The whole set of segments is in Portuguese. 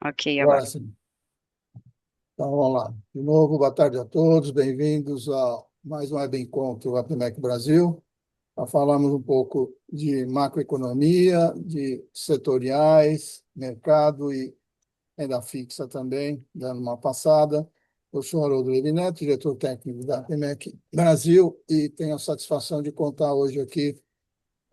Ok, agora. Agora sim. Então, vamos lá. De novo, boa tarde a todos. Bem-vindos a mais um web encontro APMEC Brasil. Falamos um pouco de macroeconomia, de setoriais, mercado e renda fixa também, dando uma passada. Eu sou Haroldo Levi Neto, diretor técnico da APMEC Brasil, e tenho a satisfação de contar hoje aqui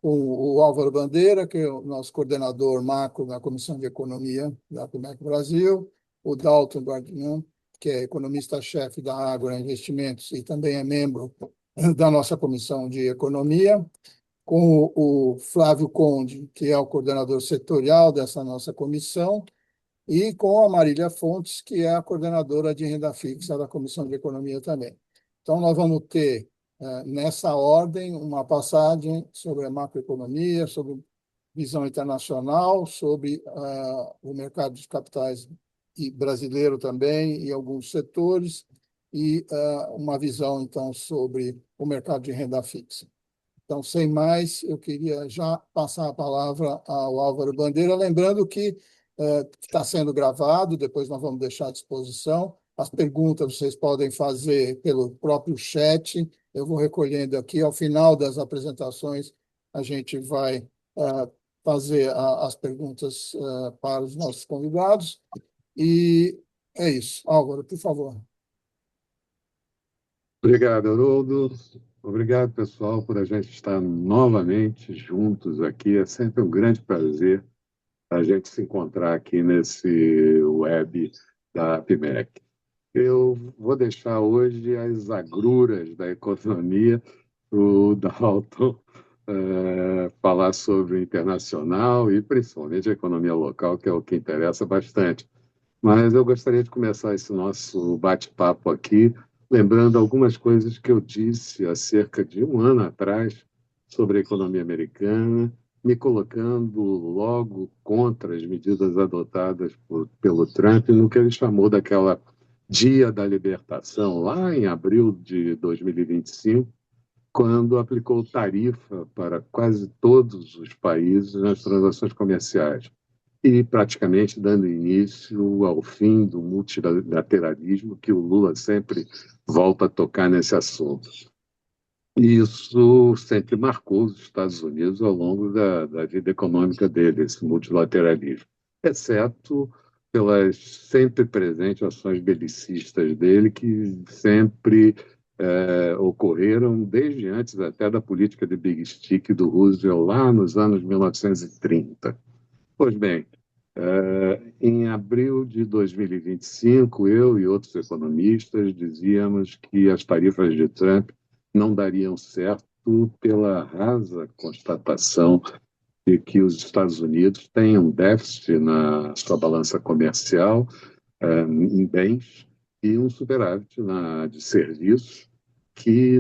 com o Álvaro Bandeira, que é o nosso coordenador macro na Comissão de Economia da APMEC Brasil, o Dalton Guardian, que é economista-chefe da Ágora Investimentos e também é membro da nossa Comissão de Economia, com o Flávio Conde, que é o coordenador setorial dessa nossa comissão, e com a Marília Fontes, que é a coordenadora de renda fixa da Comissão de Economia também. Então, nós vamos ter, nessa ordem, uma passagem sobre a macroeconomia, sobre visão internacional, sobre o mercado de capitais e brasileiro também, e alguns setores, e uma visão, então, sobre o mercado de renda fixa. Então, sem mais, eu queria já passar a palavra ao Álvaro Bandeira, lembrando que está sendo gravado, depois nós vamos deixar à disposição. As perguntas vocês podem fazer pelo próprio chat, eu vou recolhendo aqui. Ao final das apresentações, a gente vai fazer as perguntas para os nossos convidados. E é isso. Álvaro, por favor. Obrigado, Haroldo. Obrigado, pessoal, por a gente estar novamente juntos aqui. É sempre um grande prazer a gente se encontrar aqui nesse web da APMEC. Eu vou deixar hoje as agruras da economia para o Dalton falar sobre o internacional e principalmente a economia local, que é o que interessa bastante. Mas eu gostaria de começar esse nosso bate-papo aqui, lembrando algumas coisas que eu disse há cerca de um ano atrás sobre a economia americana, me colocando logo contra as medidas adotadas pelo Trump no que ele chamou daquela Dia da Libertação, lá em abril de 2025, quando aplicou tarifa para quase todos os países nas transações comerciais e praticamente dando início ao fim do multilateralismo, que o Lula sempre volta a tocar nesse assunto. E isso sempre marcou os Estados Unidos ao longo da vida econômica dele, esse multilateralismo, exceto pelas sempre presentes ações belicistas dele, que sempre ocorreram desde antes até da política de Big Stick do Roosevelt, lá nos anos 1930. Pois bem, em abril de 2025, eu e outros economistas dizíamos que as tarifas de Trump não dariam certo pela rasa constatação de que os Estados Unidos têm um déficit na sua balança comercial em bens e um superávit de serviços que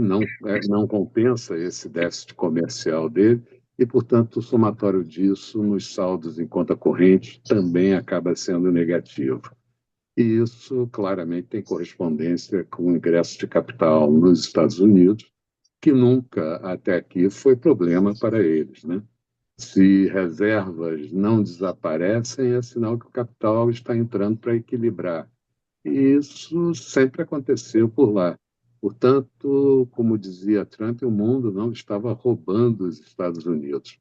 não compensa esse déficit comercial dele e, portanto, o somatório disso nos saldos em conta corrente também acaba sendo negativo. E isso claramente tem correspondência com o ingresso de capital nos Estados Unidos, que nunca até aqui foi problema para eles, né? Se reservas não desaparecem, é sinal que o capital está entrando para equilibrar. E isso sempre aconteceu por lá. Portanto, como dizia Trump, o mundo não estava roubando os Estados Unidos.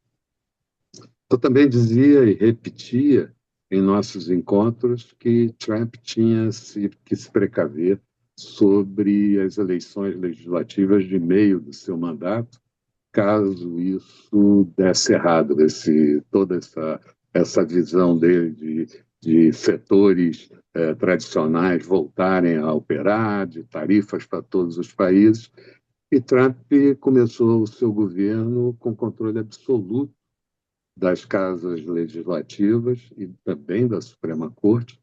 Eu também dizia e repetia em nossos encontros que Trump tinha que se precaver sobre as eleições legislativas de meio do seu mandato, caso isso desse errado, toda essa visão dele de setores tradicionais voltarem a operar, de tarifas para todos os países. E Trump começou o seu governo com controle absoluto das casas legislativas e também da Suprema Corte,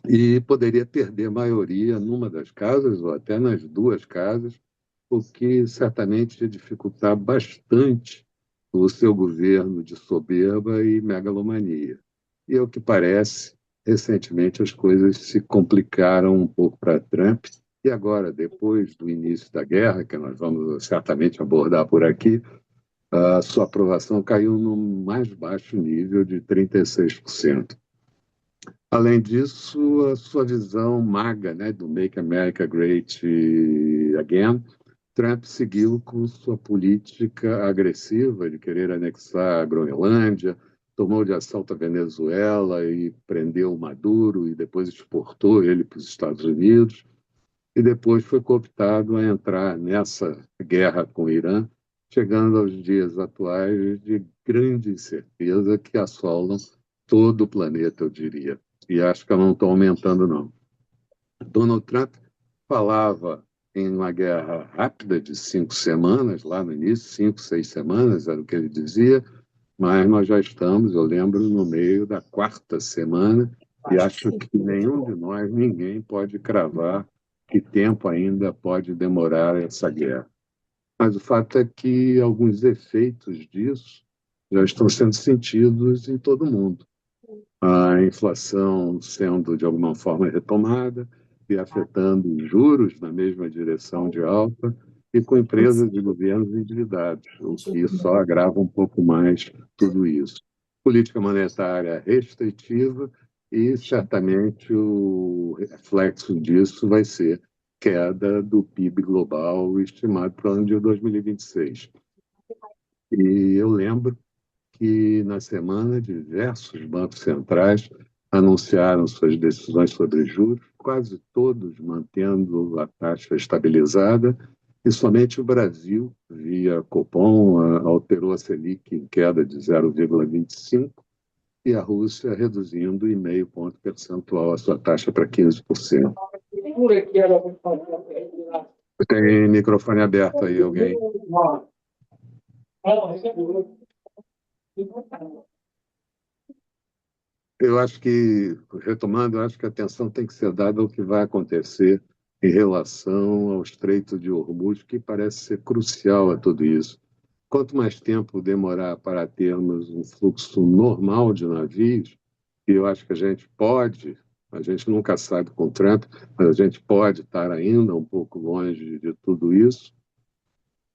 e poderia perder maioria numa das casas ou até nas duas casas, o que certamente ia dificultar bastante o seu governo de soberba e megalomania. E, ao que parece, recentemente as coisas se complicaram um pouco para Trump, e agora, depois do início da guerra, que nós vamos certamente abordar por aqui, a sua aprovação caiu no mais baixo nível de 36%. Além disso, a sua visão maga, né, do Make America Great Again, Trump seguiu com sua política agressiva de querer anexar a Groenlândia, tomou de assalto a Venezuela e prendeu Maduro e depois exportou ele para os Estados Unidos e depois foi cooptado a entrar nessa guerra com o Irã, chegando aos dias atuais de grande incerteza que assolam todo o planeta, eu diria. E acho que eu não estou aumentando, não. Donald Trump falava em uma guerra rápida de 5 semanas, lá no início, 5, 6 semanas, era o que ele dizia, mas nós já estamos, eu lembro, no meio da quarta semana, e acho que nenhum de nós, ninguém pode cravar que tempo ainda pode demorar essa guerra. Mas o fato é que alguns efeitos disso já estão sendo sentidos em todo o mundo. A inflação sendo, de alguma forma, retomada e afetando os juros na mesma direção de alta, e com empresas e governos endividados, o que só agrava um pouco mais tudo isso. Política monetária restritiva e, certamente, o reflexo disso vai ser queda do PIB global estimado para o ano de 2026. E eu lembro que, na semana, diversos bancos centrais anunciaram suas decisões sobre juros, quase todos mantendo a taxa estabilizada, e somente o Brasil, via Copom, alterou a Selic em queda de 0,25 e a Rússia reduzindo em meio ponto percentual a sua taxa para 15%. Tem microfone aberto aí, alguém? Eu acho que, retomando, eu acho que a atenção tem que ser dada ao que vai acontecer em relação ao Estreito de Hormuz, que parece ser crucial a tudo isso. Quanto mais tempo demorar para termos um fluxo normal de navios, e eu acho que a gente nunca sabe com o Trump, mas a gente pode estar ainda um pouco longe de tudo isso,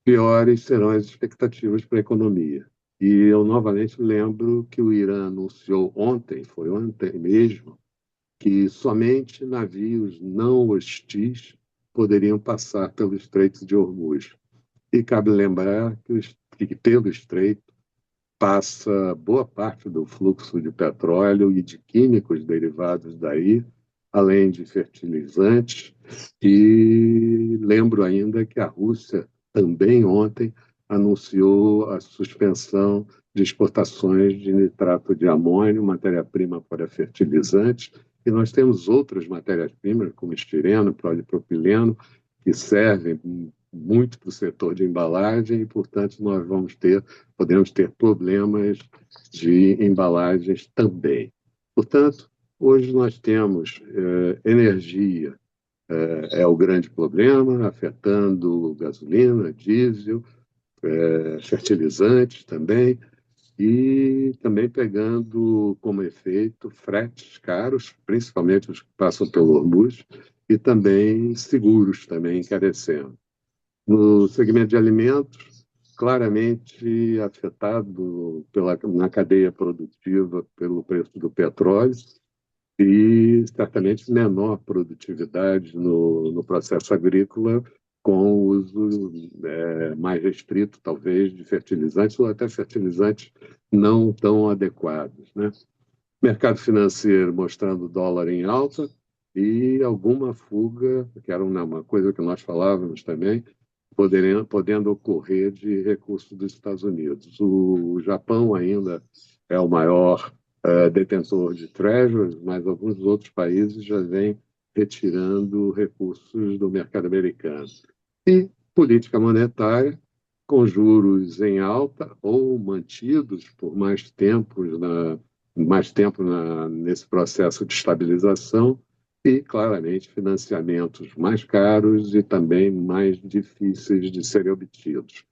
piores serão as expectativas para a economia. E eu novamente lembro que o Irã anunciou ontem, foi ontem mesmo, que somente navios não hostis poderiam passar pelo Estreito de Hormuz. E cabe lembrar que pelo Estreito passa boa parte do fluxo de petróleo e de químicos derivados daí, além de fertilizantes. E lembro ainda que a Rússia também ontem anunciou a suspensão de exportações de nitrato de amônio, matéria-prima para fertilizantes, e nós temos outras matérias-primas, como estireno, polipropileno, que servem muito para o setor de embalagem e, portanto, podemos ter problemas de embalagens também. Portanto, hoje nós temos energia, é o grande problema, afetando gasolina, diesel, fertilizantes também, e também pegando como efeito fretes caros, principalmente os que passam pelo Hormuz, e também seguros também encarecendo. No segmento de alimentos, claramente afetado na cadeia produtiva pelo preço do petróleo e certamente menor produtividade no processo agrícola com o uso mais restrito, talvez, de fertilizantes ou até fertilizantes não tão adequados, né? Mercado financeiro mostrando o dólar em alta e alguma fuga, que era uma coisa que nós falávamos também, podendo ocorrer de recursos dos Estados Unidos. O Japão ainda é o maior detentor de treasuries, mas alguns outros países já vêm retirando recursos do mercado americano. E política monetária, com juros em alta ou mantidos por mais tempo nesse processo de estabilização, e, claramente, financiamentos mais caros e também mais difíceis de serem obtidos.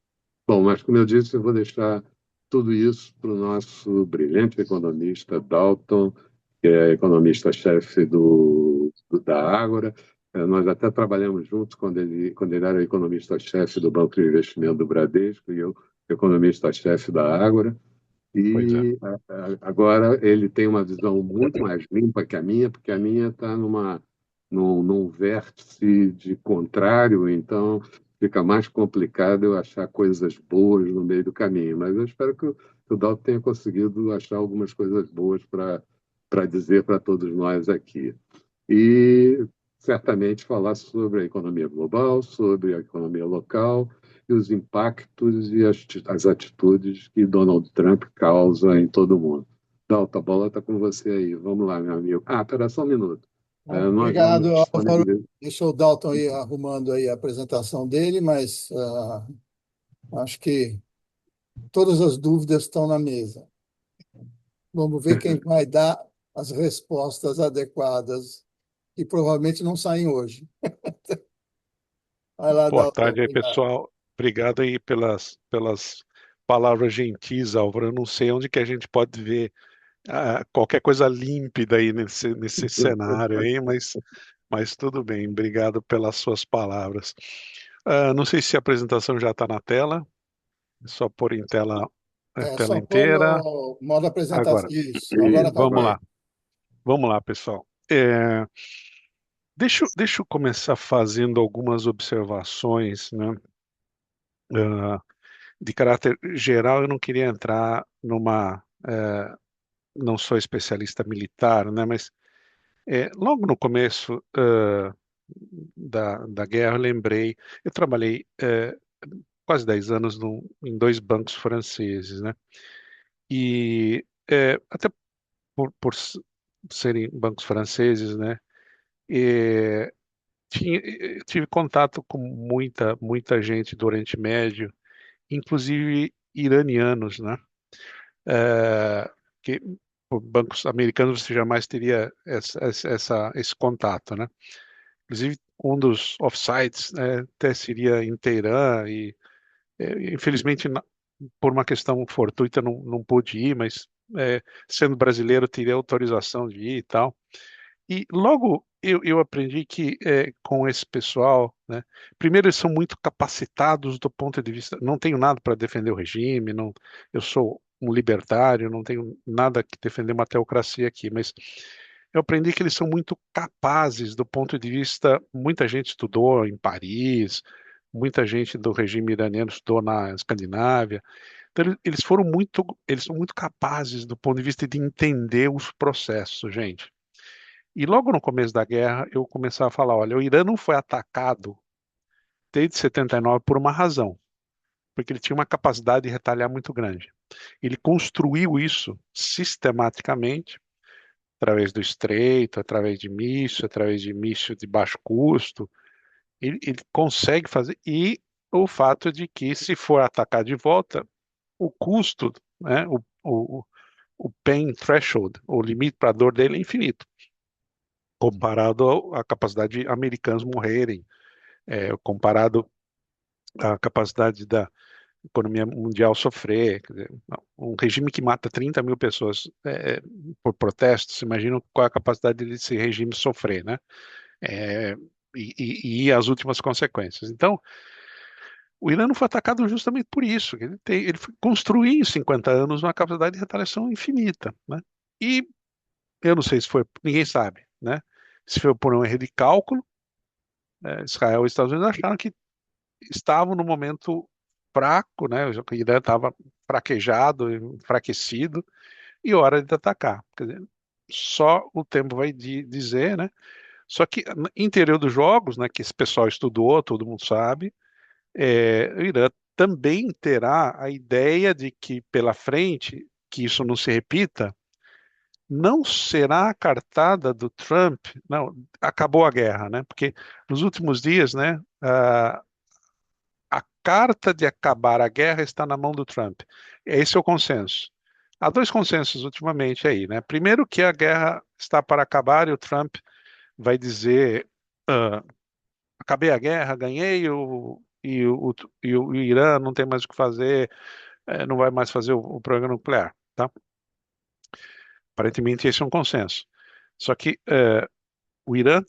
Bom, mas, como eu disse, eu vou deixar tudo isso para o nosso brilhante economista Dalton, que é economista-chefe da Ágora. Nós até trabalhamos juntos quando ele era economista-chefe do Banco de Investimento do Bradesco e eu economista-chefe da Ágora. Pois é. Agora ele tem uma visão muito mais limpa que a minha, porque a minha está num vértice de contrário, então fica mais complicado eu achar coisas boas no meio do caminho. Mas eu espero que o Dalton tenha conseguido achar algumas coisas boas para dizer para todos nós aqui. E certamente falar sobre a economia global, sobre a economia local e os impactos e as atitudes que Donald Trump causa em todo o mundo. Dalton, a bola está com você aí. Vamos lá, meu amigo. Ah, espera só um minuto. Nós vamos Obrigado, Álvaro. disponibilizar. Deixa o Dalton aí arrumando aí a apresentação dele, mas acho que todas as dúvidas estão na mesa. Vamos ver quem vai dar as respostas adequadas, que provavelmente não saem hoje. Vai lá, Boa Dalton. tarde aí, Obrigado. pessoal. Obrigado aí pelas palavras gentis, Álvaro. Eu não sei onde que a gente pode ver qualquer coisa límpida aí nesse cenário aí, mas tudo bem. Obrigado pelas suas palavras. Não sei se a apresentação já está na tela. É só pôr em tela, É tela só pôr inteira. no modo apresentação. Agora, Isso, agora está vamos ok. lá. Vamos lá, pessoal. Deixa eu começar fazendo algumas observações, né? Ah, de caráter geral, eu não queria entrar não sou especialista militar, né? Mas logo no começo da guerra, eu lembrei, eu trabalhei quase 10 anos em dois bancos franceses, né? E até serem bancos franceses, né? E tive contato com muita gente do Oriente Médio, inclusive iranianos, né? Que por bancos americanos você jamais teria esse contato, né? Inclusive um dos offsites, né, até seria em Teherã e infelizmente por uma questão fortuita não pude ir, mas sendo brasileiro teria autorização de ir e tal. E logo eu aprendi que com esse pessoal, né, primeiro eles são muito capacitados do ponto de vista, não tenho nada para defender o regime, não, eu sou um libertário, não tenho nada que defender uma teocracia aqui, mas eu aprendi que eles são muito capazes do ponto de vista, muita gente estudou em Paris, muita gente do regime iraniano estudou na Escandinávia, então eles são muito capazes do ponto de vista de entender os processos, gente. E logo no começo da guerra, eu comecei a falar: olha, o Irã não foi atacado desde 79 por uma razão, porque ele tinha uma capacidade de retalhar muito grande. Ele construiu isso sistematicamente, através do estreito, através de míssil de baixo custo. Ele consegue fazer. E o fato de que, se for atacar de volta, o custo, né, o pain threshold, o limite para a dor dele é infinito, comparado à capacidade de americanos morrerem, comparado à capacidade da economia mundial sofrer. Quer dizer, um regime que mata 30 mil pessoas por protestos, imagina qual é a capacidade desse regime sofrer, né? É, e as últimas consequências. Então, o Irã não foi atacado justamente por isso. Ele construiu em 50 anos uma capacidade de retaliação infinita, né? E eu não sei se foi, ninguém sabe, né? Se foi por um erro de cálculo, Israel e os Estados Unidos acharam que estavam no momento fraco, né? O Irã estava fraquejado, enfraquecido, e hora de atacar. Quer dizer, só o tempo vai dizer, né? Só que no interior dos jogos, né, que esse pessoal estudou, todo mundo sabe, o Irã também terá a ideia de que pela frente, que isso não se repita, não será a cartada do Trump, não, acabou a guerra, né? Porque nos últimos dias, né, a carta de acabar a guerra está na mão do Trump. Esse é o consenso. Há dois consensos ultimamente aí, né? Primeiro que a guerra está para acabar e o Trump vai dizer, acabei a guerra, ganhei e o Irã não tem mais o que fazer, não vai mais fazer o programa nuclear, tá? Aparentemente esse é um consenso. Só que o Irã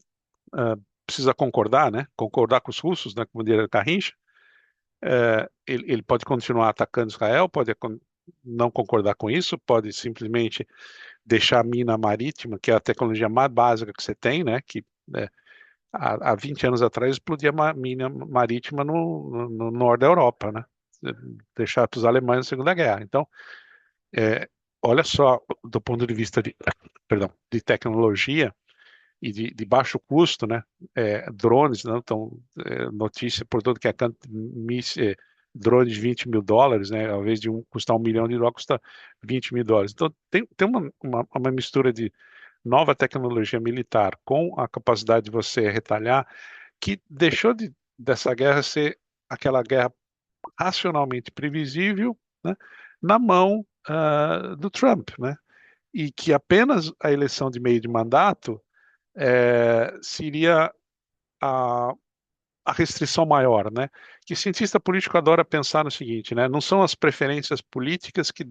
precisa concordar, né? Concordar com os russos, né? Como diria Garrincha. Ele pode continuar atacando Israel, pode não concordar com isso, pode simplesmente deixar a mina marítima, que é a tecnologia mais básica que você tem, né? Que há 20 anos atrás explodia uma mina marítima no norte da Europa, né? Deixar para os alemães na Segunda Guerra. Então, é, olha só, do ponto de vista perdão, de tecnologia e de baixo custo, né? Drones, não? Então, notícia por todo que é canto, drones de $20 mil, né? Ao invés de custar $1 milhão, custa $20 mil. Então, tem uma mistura de nova tecnologia militar com a capacidade de você retalhar, que deixou dessa guerra ser aquela guerra racionalmente previsível, né, na mão do Trump, né? E que apenas a eleição de meio de mandato seria a, a restrição maior, né? Que cientista político adora pensar no seguinte, né? Não são as preferências políticas que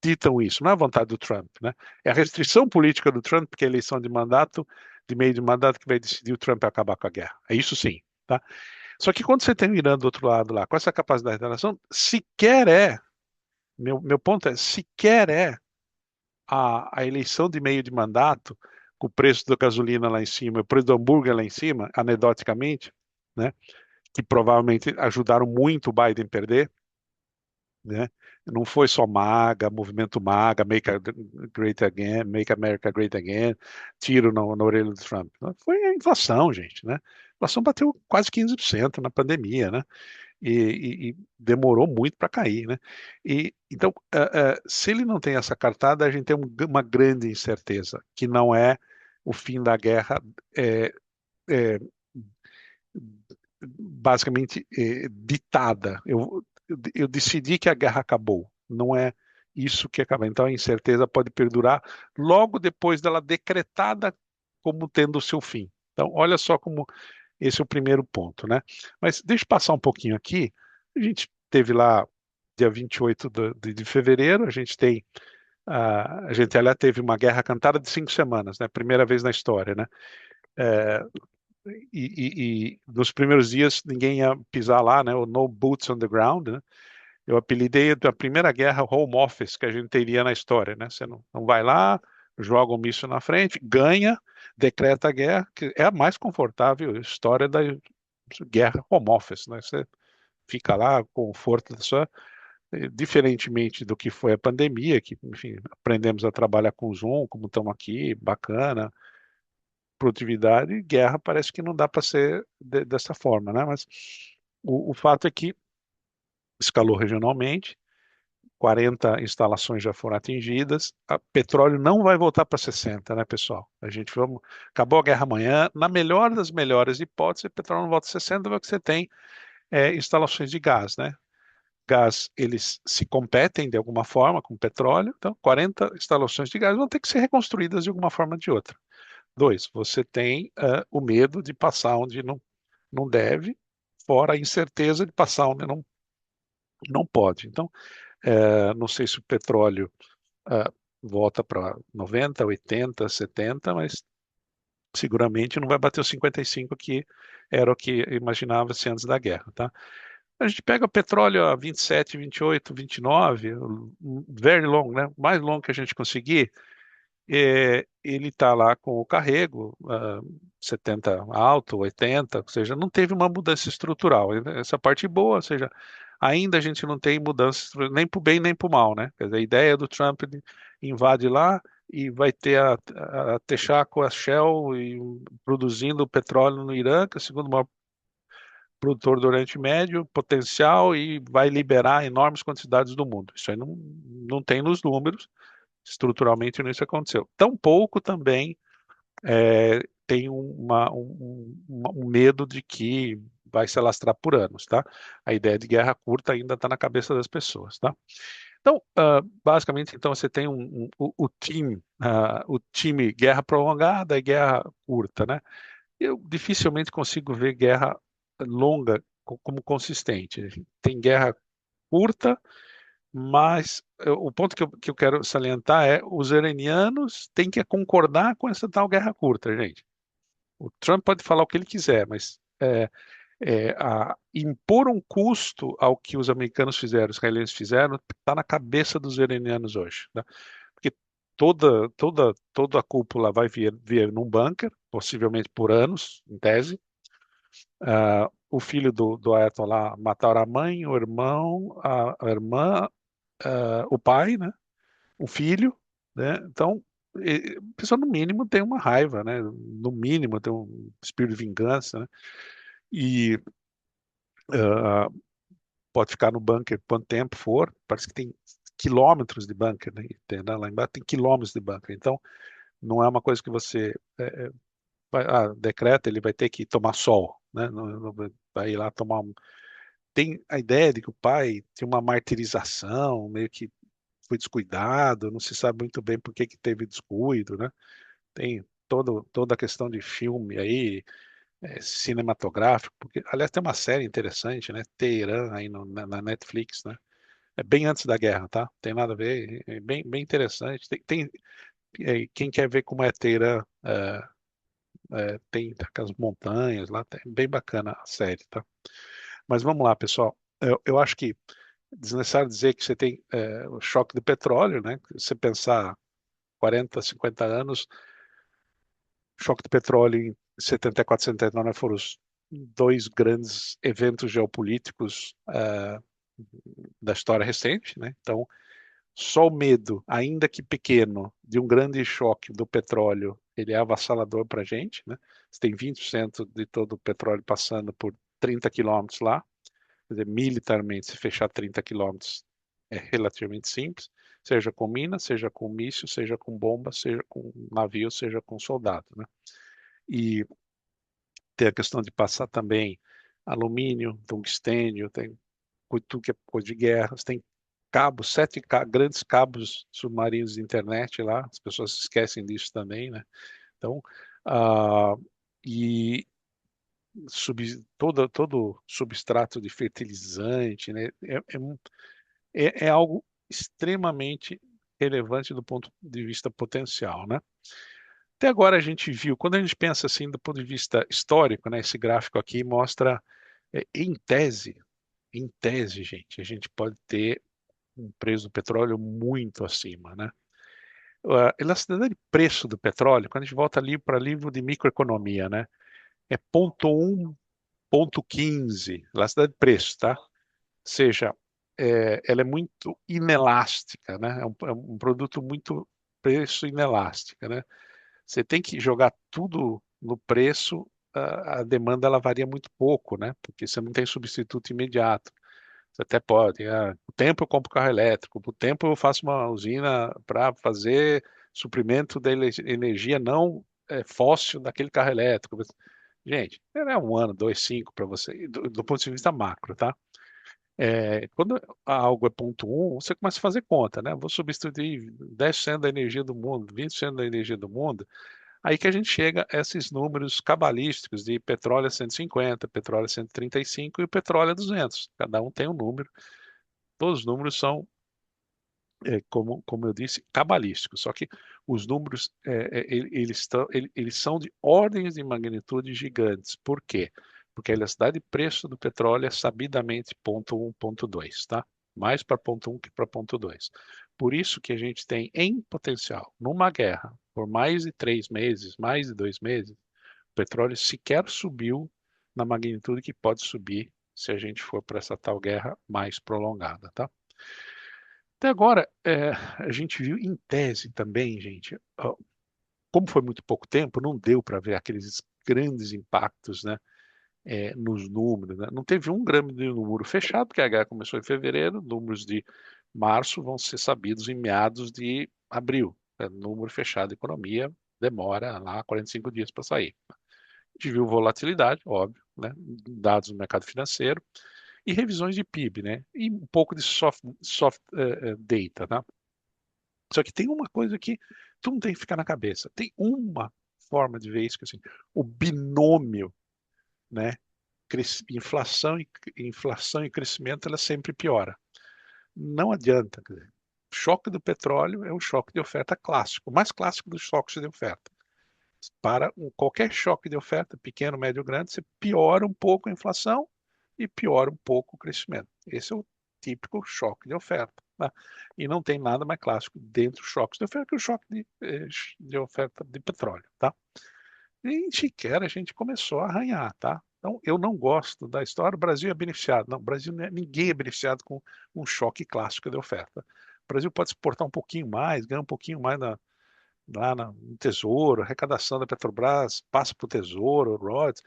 ditam isso, não é a vontade do Trump, né? É a restrição política do Trump, porque é a eleição de meio de mandato, que vai decidir o Trump acabar com a guerra. É isso sim, tá? Só que quando você tem o Irã do outro lado lá, com essa capacidade de relação, meu ponto é, sequer é a eleição de meio de mandato, com o preço da gasolina lá em cima, o preço do hambúrguer lá em cima, anedoticamente, né? Que provavelmente ajudaram muito o Biden a perder, né? Não foi só MAGA, movimento MAGA, Great Again, Make America Great Again, tiro na orelha do Trump. Foi a inflação, gente, né? A inflação bateu quase 15% na pandemia, né? E demorou muito para cair, né? Então, se ele não tem essa cartada, a gente tem uma grande incerteza, que não é o fim da guerra, é, é, basicamente ditada. Eu decidi que a guerra acabou. Não é isso que acaba. Então a incerteza pode perdurar logo depois dela decretada como tendo o seu fim. Então, olha só como esse é o primeiro ponto, né? Mas deixa eu passar um pouquinho aqui. A gente teve lá dia 28 de fevereiro, a gente tem a gente aliás teve uma guerra cantada de 5 semanas, né? Primeira vez na história, né? É, e nos primeiros dias ninguém ia pisar lá, né? O no boots on the ground, né? Eu apelidei a primeira guerra home office que a gente teria na história, né? Você não vai lá, joga um míssil na frente, ganha, decreta a guerra, que é a mais confortável história da guerra home office, né? Você fica lá, conforto da sua, diferentemente do que foi a pandemia, que, enfim, aprendemos a trabalhar com Zoom, como estamos aqui, bacana, produtividade, guerra parece que não dá para ser dessa forma, né? Mas o fato é que escalou regionalmente, 40 instalações já foram atingidas, a petróleo não vai voltar para 60, né, pessoal? Acabou a guerra amanhã, na melhor das melhores hipóteses, o petróleo não volta a 60, porque você tem instalações de gás, né? Gás, eles se competem de alguma forma com o petróleo, então 40 instalações de gás vão ter que ser reconstruídas de alguma forma ou de outra. Dois, você tem o medo de passar onde não deve, fora a incerteza de passar onde não pode. Então, não sei se o petróleo volta para 90, 80, 70, mas seguramente não vai bater os 55 que era o que imaginava-se antes da guerra, tá? A gente pega o petróleo a 27, 28, 29, very long, né? O mais longo que a gente conseguir, ele está lá com o carrego, 70 alto, 80, ou seja, não teve uma mudança estrutural. Essa parte boa, ou seja, ainda a gente não tem mudança nem para o bem nem para o mal, né? Quer dizer, a ideia do Trump invade lá e vai ter a Texaco, a Shell produzindo petróleo no Irã, que é o segundo maior produtor do Oriente Médio, potencial, e vai liberar enormes quantidades do mundo. Isso aí não tem nos números, estruturalmente isso aconteceu. Tampouco também tem um medo de que vai se alastrar por anos, tá? A ideia de guerra curta ainda está na cabeça das pessoas, tá? Então, basicamente, então você tem o time guerra prolongada e guerra curta, né? Eu dificilmente consigo ver guerra longa como consistente. Tem guerra curta, mas o ponto que eu quero salientar é os iranianos têm que concordar com essa tal guerra curta, gente. O Trump pode falar o que ele quiser, mas A impor um custo ao que os americanos fizeram, os israelenses fizeram, está na cabeça dos iranianos hoje, né? Porque toda a cúpula vai vir num bunker, possivelmente por anos, em tese. O filho do Ayatollah mataram a mãe, o irmão, a irmã, o pai, né? O filho, né? Então, a pessoa no mínimo tem uma raiva, né? No mínimo tem um espírito de vingança, né? E ah, pode ficar no bunker quanto tempo for. Parece que tem quilômetros de bunker, né? Lá embaixo tem quilômetros de bunker. Então, não é uma coisa que você decreta, ele vai ter que tomar sol, né? Não vai ir lá tomar um. Tem a ideia de que o pai tinha uma martirização, meio que foi descuidado, não se sabe muito bem por que que teve descuido, né? Tem toda a questão de filme aí, cinematográfico, porque, aliás, tem uma série interessante, né? Teherã aí na Netflix, né? É bem antes da guerra, tá? Tem nada a ver, é bem interessante. Quem quer ver como é Teherã, tem aquelas montanhas lá, bem bacana a série, tá? Mas vamos lá, pessoal. Eu acho que é desnecessário dizer que você tem o choque de petróleo, né? Se você pensar 40, 50 anos, choque de petróleo em 74, 79 foram os dois grandes eventos geopolíticos da história recente, né? Então, só o medo, ainda que pequeno, de um grande choque do petróleo, ele é avassalador para a gente, né? Você tem 20% de todo o petróleo passando por 30 quilômetros lá. Quer dizer, militarmente, se fechar 30 quilômetros é relativamente simples, seja com mina, seja com míssil, seja com bomba, seja com navio, seja com soldado, né? E tem a questão de passar também alumínio, tungstênio, tem tudo que é coisa de guerra, tem cabos, grandes cabos submarinos de internet lá, as pessoas se esquecem disso também, né? Então, ah, e todo substrato de fertilizante, né? É algo extremamente relevante do ponto de vista potencial, né? Até agora a gente viu, quando a gente pensa assim do ponto de vista histórico, né? Esse gráfico aqui mostra, em tese, gente, a gente pode ter um preço do petróleo muito acima, né? A elasticidade de preço do petróleo, quando a gente volta ali para livro de microeconomia, né? É 0,1, 0,15, elasticidade de preço, tá? Ou seja, ela é muito inelástica, né? É um produto muito preço inelástica, né? Você tem que jogar tudo no preço, a demanda ela varia muito pouco, né? Porque você não tem substituto imediato. Você até pode, o tempo eu compro carro elétrico, o tempo eu faço uma usina para fazer suprimento da energia não fóssil daquele carro elétrico. Gente, é 1 ano, 2, 5 para você, do ponto de vista macro, tá? Quando algo é ponto 1, você começa a fazer conta, né? Vou substituir 10% da energia do mundo, 20% da energia do mundo. Aí que a gente chega a esses números cabalísticos de petróleo a 150, petróleo a 135 e o petróleo a 200. Cada um tem um número. Todos os números são, como eu disse, cabalísticos. Só que os números, eles são de ordens de magnitude gigantes. Por quê? Porque a elasticidade de preço do petróleo é sabidamente ponto 1, ponto 2, tá? Mais para ponto 1 que para ponto 2. Por isso que a gente tem em potencial, numa guerra, por mais de 3 meses, mais de 2 meses, o petróleo sequer subiu na magnitude que pode subir se a gente for para essa tal guerra mais prolongada, tá? Até agora, a gente viu em tese também, gente, como foi muito pouco tempo, não deu para ver aqueles grandes impactos, né, nos números, né? Não teve um grande número fechado, porque a guerra começou em fevereiro, números de março vão ser sabidos em meados de abril. Número fechado de economia demora lá 45 dias para sair. A gente viu volatilidade, óbvio, né, dados do mercado financeiro, e revisões de PIB, né, e um pouco de soft data, tá? Só que tem uma coisa que tu não tem que ficar na cabeça. Tem uma forma de ver isso, que assim, o binômio, né? Inflação e crescimento, ela sempre piora. Não adianta. Quer dizer, o choque do petróleo é um choque de oferta clássico, o mais clássico dos choques de oferta. para qualquer choque de oferta, pequeno, médio, grande, você piora um pouco a inflação e piora um pouco o crescimento. Esse é o típico choque de oferta. Tá? E não tem nada mais clássico dentro dos choques de oferta que o choque de oferta de petróleo. Tá? Nem sequer a gente começou a arranhar. Tá? Então, eu não gosto da história. O Brasil é beneficiado. Não, o Brasil ninguém é beneficiado com um choque clássico de oferta. O Brasil pode exportar um pouquinho mais, ganhar um pouquinho mais no Tesouro, arrecadação da Petrobras passa para o Tesouro, RODs,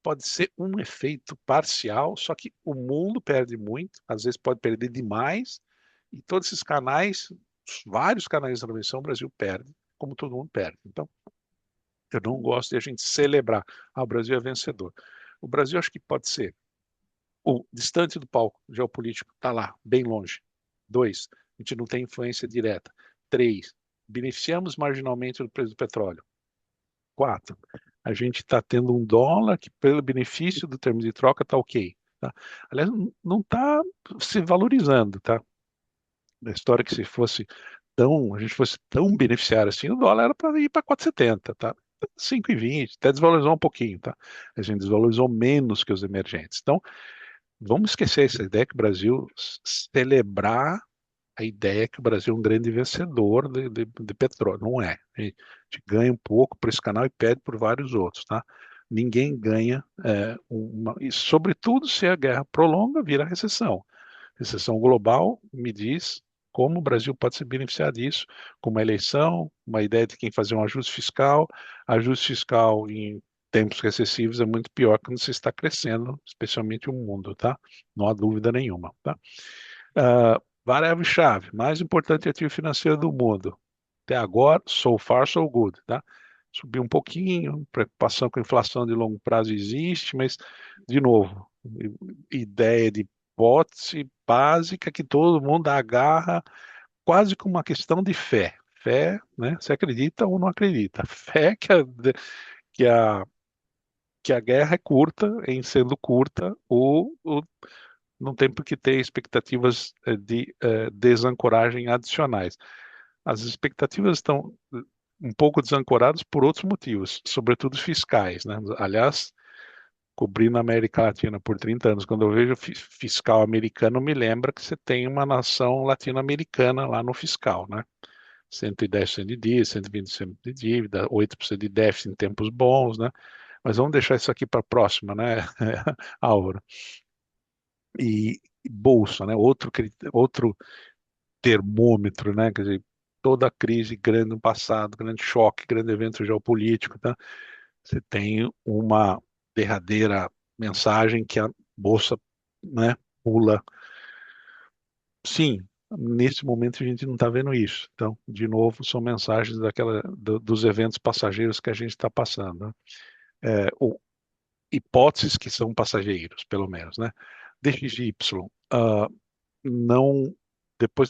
pode ser um efeito parcial, só que o mundo perde muito, às vezes pode perder demais, e todos esses canais, vários canais de transmissão, o Brasil perde, como todo mundo perde. Então, eu não gosto de a gente celebrar, o Brasil é vencedor. O Brasil acho que pode ser distante do palco geopolítico, está lá, bem longe. 2, a gente não tem influência direta. 3, beneficiamos marginalmente do preço do petróleo. 4, a gente está tendo um dólar que, pelo benefício do termo de troca, está ok. Tá? Aliás, não está se valorizando. Tá? A história que se fosse a gente fosse tão beneficiário assim, o dólar era para ir para 4,70, tá? 5,20, até desvalorizou um pouquinho, tá? A gente desvalorizou menos que os emergentes. Então, vamos esquecer essa ideia que o Brasil celebrar a ideia que o Brasil é um grande vencedor de petróleo. Não é. A gente ganha um pouco por esse canal e perde por vários outros, tá? Ninguém ganha, e sobretudo se a guerra prolonga, vira recessão. Recessão global me diz como o Brasil pode se beneficiar disso, com uma eleição, uma ideia de quem fazer um ajuste fiscal. Ajuste fiscal em tempos recessivos é muito pior quando você está crescendo, especialmente o mundo, tá? Não há dúvida nenhuma, tá? Variável-chave, mais importante ativo financeiro do mundo. Até agora, so far, so good, tá? Subiu um pouquinho, preocupação com a inflação de longo prazo existe, mas, de novo, ideia de hipótese básica que todo mundo agarra quase como uma questão de fé. Fé, né? Você acredita ou não acredita? Fé que a, que a guerra é curta, em sendo curta, ou não tem por que ter expectativas de desancoragem adicionais. As expectativas estão um pouco desancoradas por outros motivos, sobretudo fiscais, né? Aliás, cobrindo a América Latina por 30 anos, quando eu vejo fiscal americano, me lembra que você tem uma nação latino-americana lá no fiscal, né? 110% de dívida, 120% de dívida, 8% de déficit em tempos bons, né? Mas vamos deixar isso aqui para a próxima, né, Álvaro? E bolsa, né? Outro termômetro, né? Quer dizer, toda crise grande no passado, grande choque, grande evento geopolítico, tá? Você tem uma derradeira mensagem que a bolsa, né, pula. Sim, nesse momento a gente não está vendo isso. Então, de novo, são mensagens dos eventos passageiros que a gente está passando, né? Ou hipóteses que são passageiros, pelo menos, né? DXY, não, depois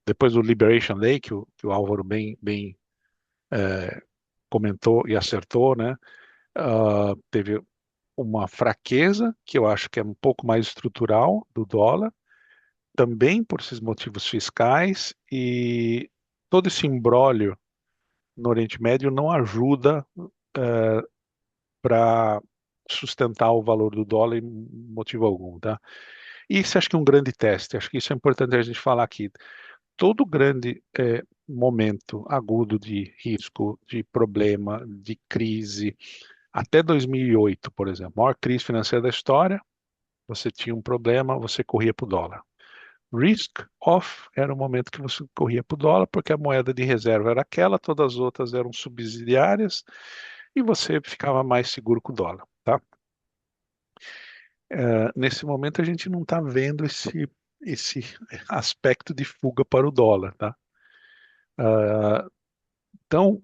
depois do Liberation Day, que o Álvaro bem comentou e acertou, né? Teve uma fraqueza, que eu acho que é um pouco mais estrutural do dólar, também por esses motivos fiscais, e todo esse imbróglio no Oriente Médio não ajuda para sustentar o valor do dólar em motivo algum, tá? E isso acho que é um grande teste, acho que isso é importante a gente falar aqui. Todo grande momento agudo de risco, de problema, de crise, até 2008, por exemplo, maior crise financeira da história, você tinha um problema, você corria para o dólar. Risk off era o momento que você corria para o dólar, porque a moeda de reserva era aquela, todas as outras eram subsidiárias, e você ficava mais seguro com o dólar, tá? Nesse momento a gente não está vendo esse aspecto de fuga para o dólar, tá? Então,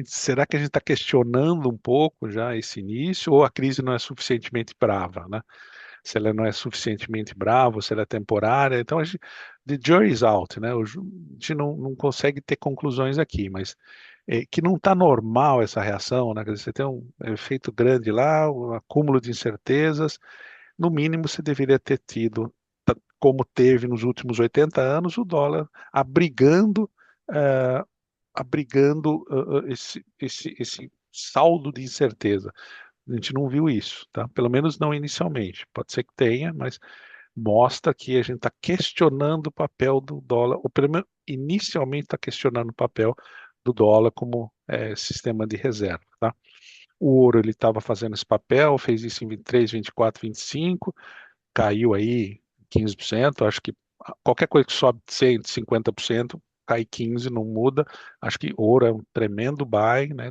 será que a gente está questionando um pouco já esse início, ou a crise não é suficientemente brava, né? Se ela não é suficientemente brava, se ela é temporária, então the jury's out, né? A gente não consegue ter conclusões aqui, mas que não está normal essa reação, né? Quer dizer, você tem um efeito grande lá, um acúmulo de incertezas, no mínimo você deveria ter tido, como teve nos últimos 80 anos, o dólar abrigando abrigando esse saldo de incerteza. A gente não viu isso, tá? Pelo menos não inicialmente. Pode ser que tenha, mas mostra que a gente está questionando o papel do dólar, ou pelo menos inicialmente está questionando o papel do dólar como sistema de reserva, tá? O ouro ele estava fazendo esse papel, fez isso em 23, 24, 25, caiu aí 15%. Acho que qualquer coisa que sobe 150%, cai 15%, não muda. Acho que ouro é um tremendo buy, né?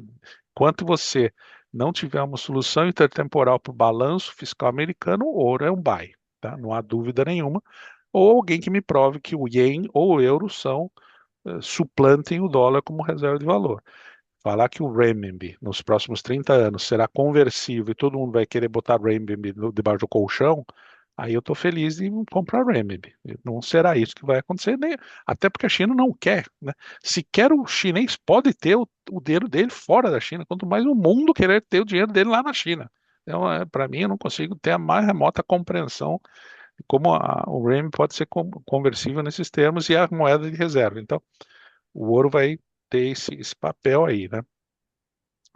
Enquanto você não tiver uma solução intertemporal para o balanço fiscal americano, o ouro é um buy, tá? Não há dúvida nenhuma. Ou alguém que me prove que o ien ou o euro suplantem o dólar como reserva de valor. Falar que o renminbi nos próximos 30 anos será conversível e todo mundo vai querer botar renminbi debaixo do colchão, aí eu estou feliz em comprar renminbi. Não será isso que vai acontecer, nem, até porque a China não quer, né? Sequer o chinês pode ter o dinheiro dele fora da China, quanto mais o mundo querer ter o dinheiro dele lá na China. Então, para mim, eu não consigo ter a mais remota compreensão de como o renminbi pode ser conversível nesses termos e a moeda de reserva. Então, o ouro vai ter esse papel aí, né?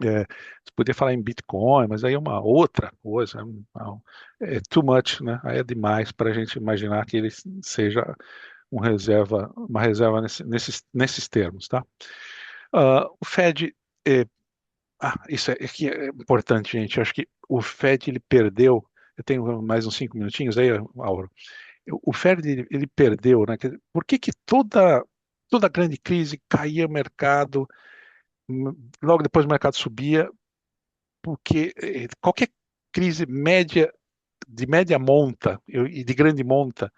Você podia falar em Bitcoin, mas aí é uma outra coisa, é too much, né? Aí é demais para a gente imaginar que ele seja uma reserva nesses termos, tá? O Fed, isso aqui é importante, gente. Eu acho que o Fed ele perdeu. Eu tenho mais uns 5 minutinhos aí, Auro. O Fed ele perdeu, né? Por que toda grande crise caía o mercado, logo depois o mercado subia? Porque qualquer crise de média monta e de grande monta,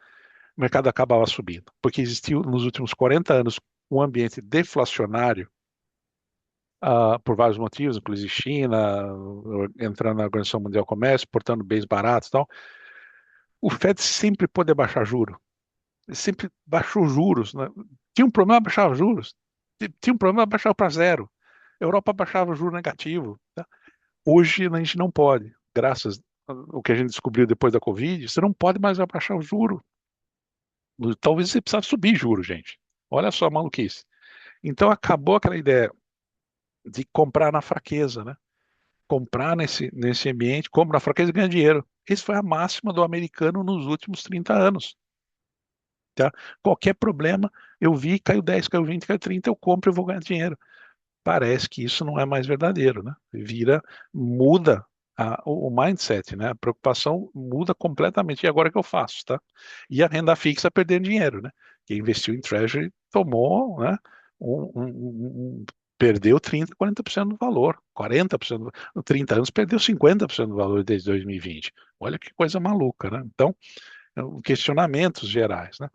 o mercado acabava subindo, porque existiu nos últimos 40 anos um ambiente deflacionário, por vários motivos, inclusive China entrando na Organização Mundial do Comércio, portando bens baratos e tal. O Fed sempre pôde baixar juros, sempre baixou juros, né? Tinha um problema, baixava juros, tinha um problema, baixava para zero. A Europa baixava juro negativo, tá? Hoje a gente não pode, graças ao que a gente descobriu depois da Covid, você não pode mais abaixar o juro. Talvez você precise subir juro, gente. Olha só a maluquice. Então acabou aquela ideia de comprar na fraqueza, né? Comprar nesse ambiente, compra na fraqueza e ganha dinheiro. Essa foi a máxima do americano nos últimos 30 anos. Tá? Qualquer problema, eu vi, caiu 10, caiu 20, caiu 30, eu compro e vou ganhar dinheiro. Parece que isso não é mais verdadeiro, né? Muda o mindset, né? A preocupação muda completamente. E agora o que eu faço, tá? E a renda fixa perdendo dinheiro, né? Quem investiu em Treasury tomou, né? Perdeu 30, 40% do valor, 40%, 30 anos perdeu 50% do valor desde 2020. Olha que coisa maluca, né? Então, questionamentos gerais, né?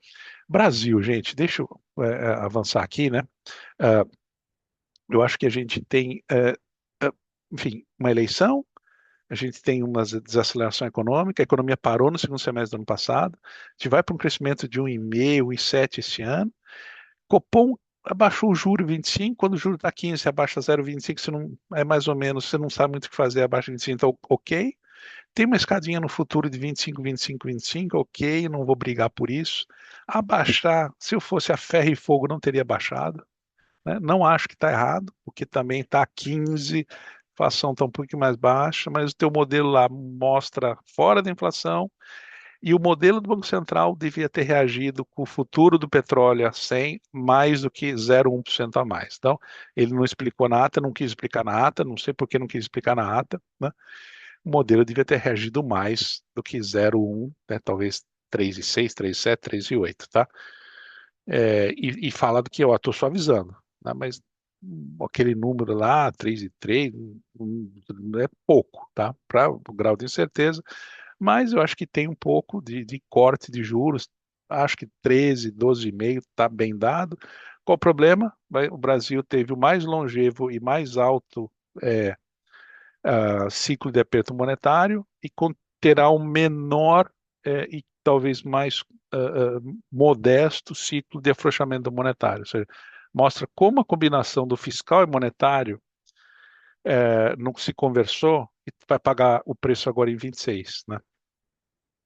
Brasil, gente, deixa eu avançar aqui, né? Uh, eu acho que a gente tem, enfim, uma eleição, a gente tem uma desaceleração econômica, a economia parou no segundo semestre do ano passado, a gente vai para um crescimento de 1,5, 1,7 esse ano. Copom abaixou o juro 25, quando o juro está 15, você abaixa 0,25, você não é mais ou menos, você não sabe muito o que fazer abaixo de 25, então ok. Tem uma escadinha no futuro de 25, 25, 25, ok, não vou brigar por isso. Abaixar, se eu fosse a ferro e fogo, não teria baixado. Né? Não acho que está errado, porque também está 15, a inflação está um pouquinho mais baixa, mas o teu modelo lá mostra fora da inflação, e o modelo do Banco Central devia ter reagido com o futuro do petróleo a 100 mais do que 0,1% a mais. Então, ele não explicou na ata, não quis explicar na ata, não sei por que não quis explicar na ata, né? O modelo devia ter reagido mais do que 0,1, né? Talvez 3,6, 3,7, 3,8, tá? E fala do que eu estou suavizando, né? Mas aquele número lá, 3,3, é pouco, tá? Para o grau de incerteza, mas eu acho que tem um pouco de corte de juros, acho que 13, 12,5 está bem dado. Qual o problema? O Brasil teve o mais longevo e mais alto ciclo de aperto monetário e terá um menor e talvez mais modesto ciclo de afrouxamento monetário. Ou seja, mostra como a combinação do fiscal e monetário não se conversou e vai pagar o preço agora em 26, né?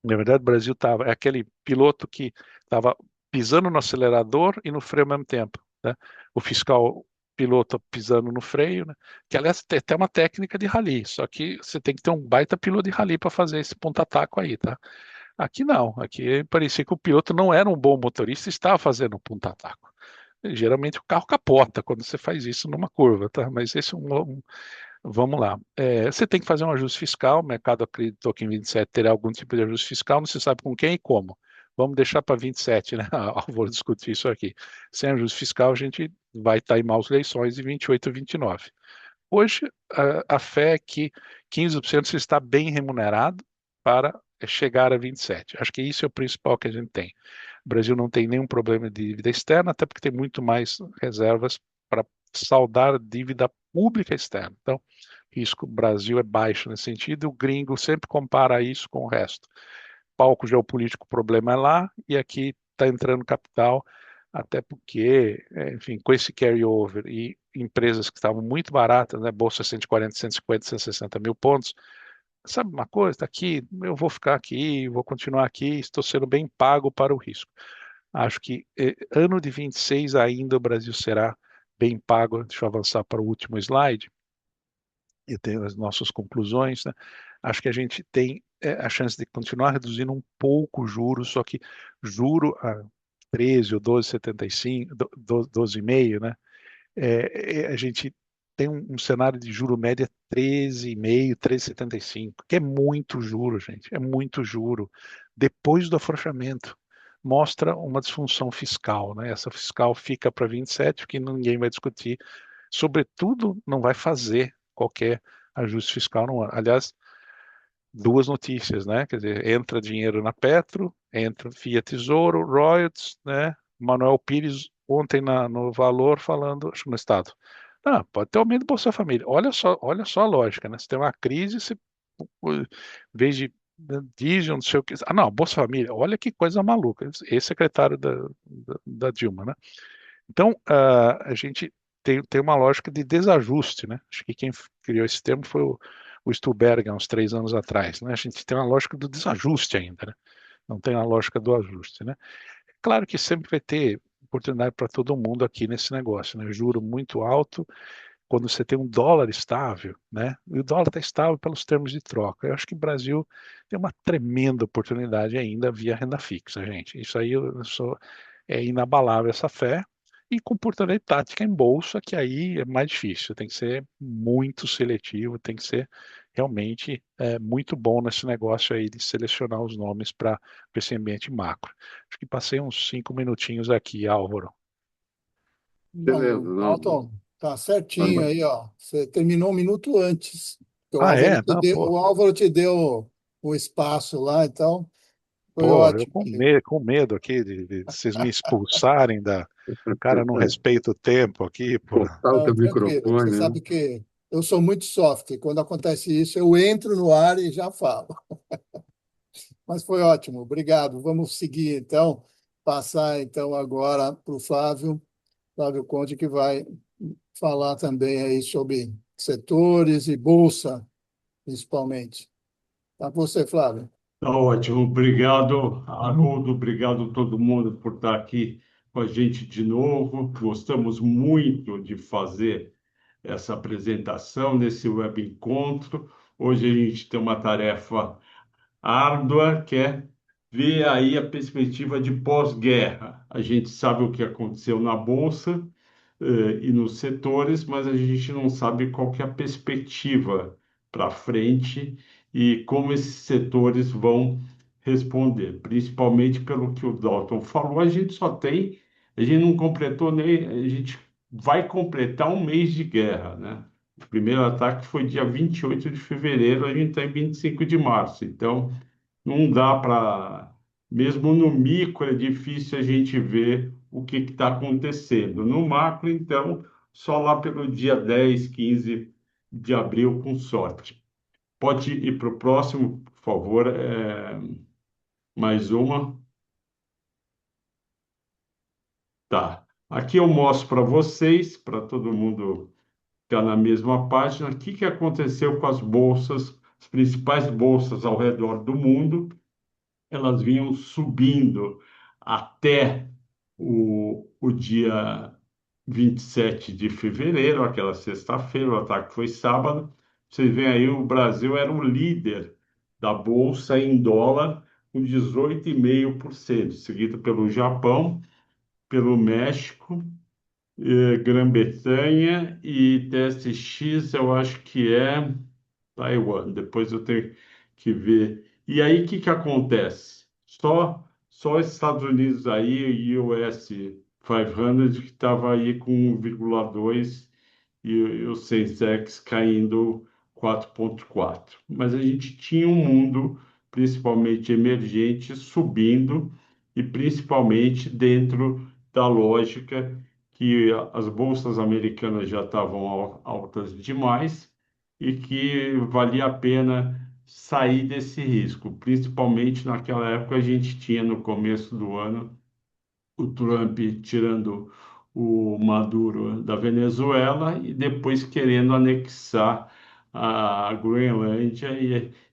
Na verdade, o Brasil é aquele piloto que estava pisando no acelerador e no freio ao mesmo tempo, né? O fiscal piloto pisando no freio, né? Que aliás tem até uma técnica de rally, só que você tem que ter um baita piloto de rally para fazer esse ponta-taco aí, tá? Aqui não, aqui parecia que o piloto não era um bom motorista e estava fazendo um ponta-taco. Geralmente o carro capota quando você faz isso numa curva, tá? Mas esse é vamos lá. Você tem que fazer um ajuste fiscal. O mercado acreditou que em 27 terá algum tipo de ajuste fiscal, não se sabe com quem e como. Vamos deixar para 27, né? Vou discutir isso aqui. Sem ajuste fiscal, a gente vai estar em maus eleições de 28 a 29. Hoje, a fé é que 15% você está bem remunerado para chegar a 27. Acho que isso é o principal que a gente tem. O Brasil não tem nenhum problema de dívida externa, até porque tem muito mais reservas para saldar a dívida pública externa. Então, risco Brasil é baixo nesse sentido, e o gringo sempre compara isso com o resto. Palco geopolítico, o problema é lá, e aqui está entrando capital, até porque, enfim, com esse carry-over e empresas que estavam muito baratas, né, bolsa 140, 150, 160 mil pontos, sabe uma coisa, está aqui, eu vou ficar aqui, vou continuar aqui, estou sendo bem pago para o risco. Acho que ano de 26 ainda o Brasil será bem pago. Deixa eu avançar para o último slide e tenho as nossas conclusões, né? Acho que a gente tem a chance de continuar reduzindo um pouco o juro, só que juro a 13 ou 12,75, 12,5, né? A gente tem um cenário de juro média 13,5, 13,75, que é muito juro, gente, é muito juro. Depois do afrouxamento, mostra uma disfunção fiscal, né? Essa fiscal fica para 27, que ninguém vai discutir. Sobretudo, não vai fazer qualquer ajuste fiscal no ano. Aliás, duas notícias, né? Quer dizer, entra dinheiro na Petro, entra via Tesouro, royalties, né? Manuel Pires ontem no Valor falando, acho que no Estado. Ah, pode ter aumento do Bolsa Família. Olha só a lógica, né? Se tem uma crise, você, em vez de diesel, não sei o que. Ah, não, Bolsa Família, olha que coisa maluca. Ex-secretário da Dilma, né? Então, a gente tem uma lógica de desajuste, né? Acho que quem criou esse termo foi o Stuberger, há uns 3 anos atrás, né? A gente tem uma lógica do desajuste ainda, né? Não tem a lógica do ajuste, né? Claro que sempre vai ter oportunidade para todo mundo aqui nesse negócio, né? Juro muito alto, quando você tem um dólar estável, né? E o dólar está estável pelos termos de troca. Eu acho que o Brasil tem uma tremenda oportunidade ainda via renda fixa, gente. Isso aí é inabalável essa fé. E comportamento tática em bolsa, que aí é mais difícil. Tem que ser muito seletivo, tem que ser realmente muito bom nesse negócio aí de selecionar os nomes para esse ambiente macro. Acho que passei uns 5 minutinhos aqui, Álvaro. Beleza, Não, não. Alton, tá certinho aí, ó. Você terminou um minuto antes. Ah, é? Não, pô. O Álvaro te deu o espaço lá, então foi Pô, eu ótimo. com medo aqui de vocês me expulsarem da. Cara, não respeita o tempo aqui, pô. Cortar o Não, teu tranquilo. Você microfone, né? sabe que eu sou muito soft. Quando acontece isso, eu entro no ar e já falo. Mas foi ótimo, obrigado. Vamos seguir então, passar então agora para o Flávio Conde, que vai falar também aí sobre setores e bolsa, principalmente. Tá com você, Flávio. Tá ótimo, obrigado, Haroldo, obrigado a todo mundo por estar aqui com a gente de novo. Gostamos muito de fazer essa apresentação nesse web encontro. Hoje a gente tem uma tarefa árdua, que é ver aí a perspectiva de pós-guerra. A gente sabe o que aconteceu na Bolsa, e nos setores, mas a gente não sabe qual que é a perspectiva para frente e como esses setores vão responder, principalmente pelo que o Dalton falou, a gente não completou nem, a gente vai completar um mês de guerra, né? O primeiro ataque foi dia 28 de fevereiro, a gente está em 25 de março, então não dá para, mesmo no micro, é difícil a gente ver o que está acontecendo. No macro, então, só lá pelo dia 10, 15 de abril, com sorte. Pode ir para o próximo, por favor. Mais uma. Tá. Aqui eu mostro para vocês, para todo mundo ficar na mesma página, o que que aconteceu com as bolsas, as principais bolsas ao redor do mundo. Elas vinham subindo até o dia 27 de fevereiro, aquela sexta-feira, o ataque foi sábado. Vocês veem aí, o Brasil era o líder da bolsa em dólar, com 18,5%, seguido pelo Japão, pelo México, Grã-Bretanha e TSX, eu acho que é Taiwan. Depois eu tenho que ver. E aí, o que que acontece? Só os Estados Unidos aí, o US 500, que estava aí com 1,2 e o Sensex caindo 4,4. Mas a gente tinha um mundo, principalmente emergente, subindo e principalmente dentro da lógica que as bolsas americanas já estavam altas demais e que valia a pena sair desse risco. Principalmente naquela época a gente tinha no começo do ano o Trump tirando o Maduro da Venezuela e depois querendo anexar a Groenlândia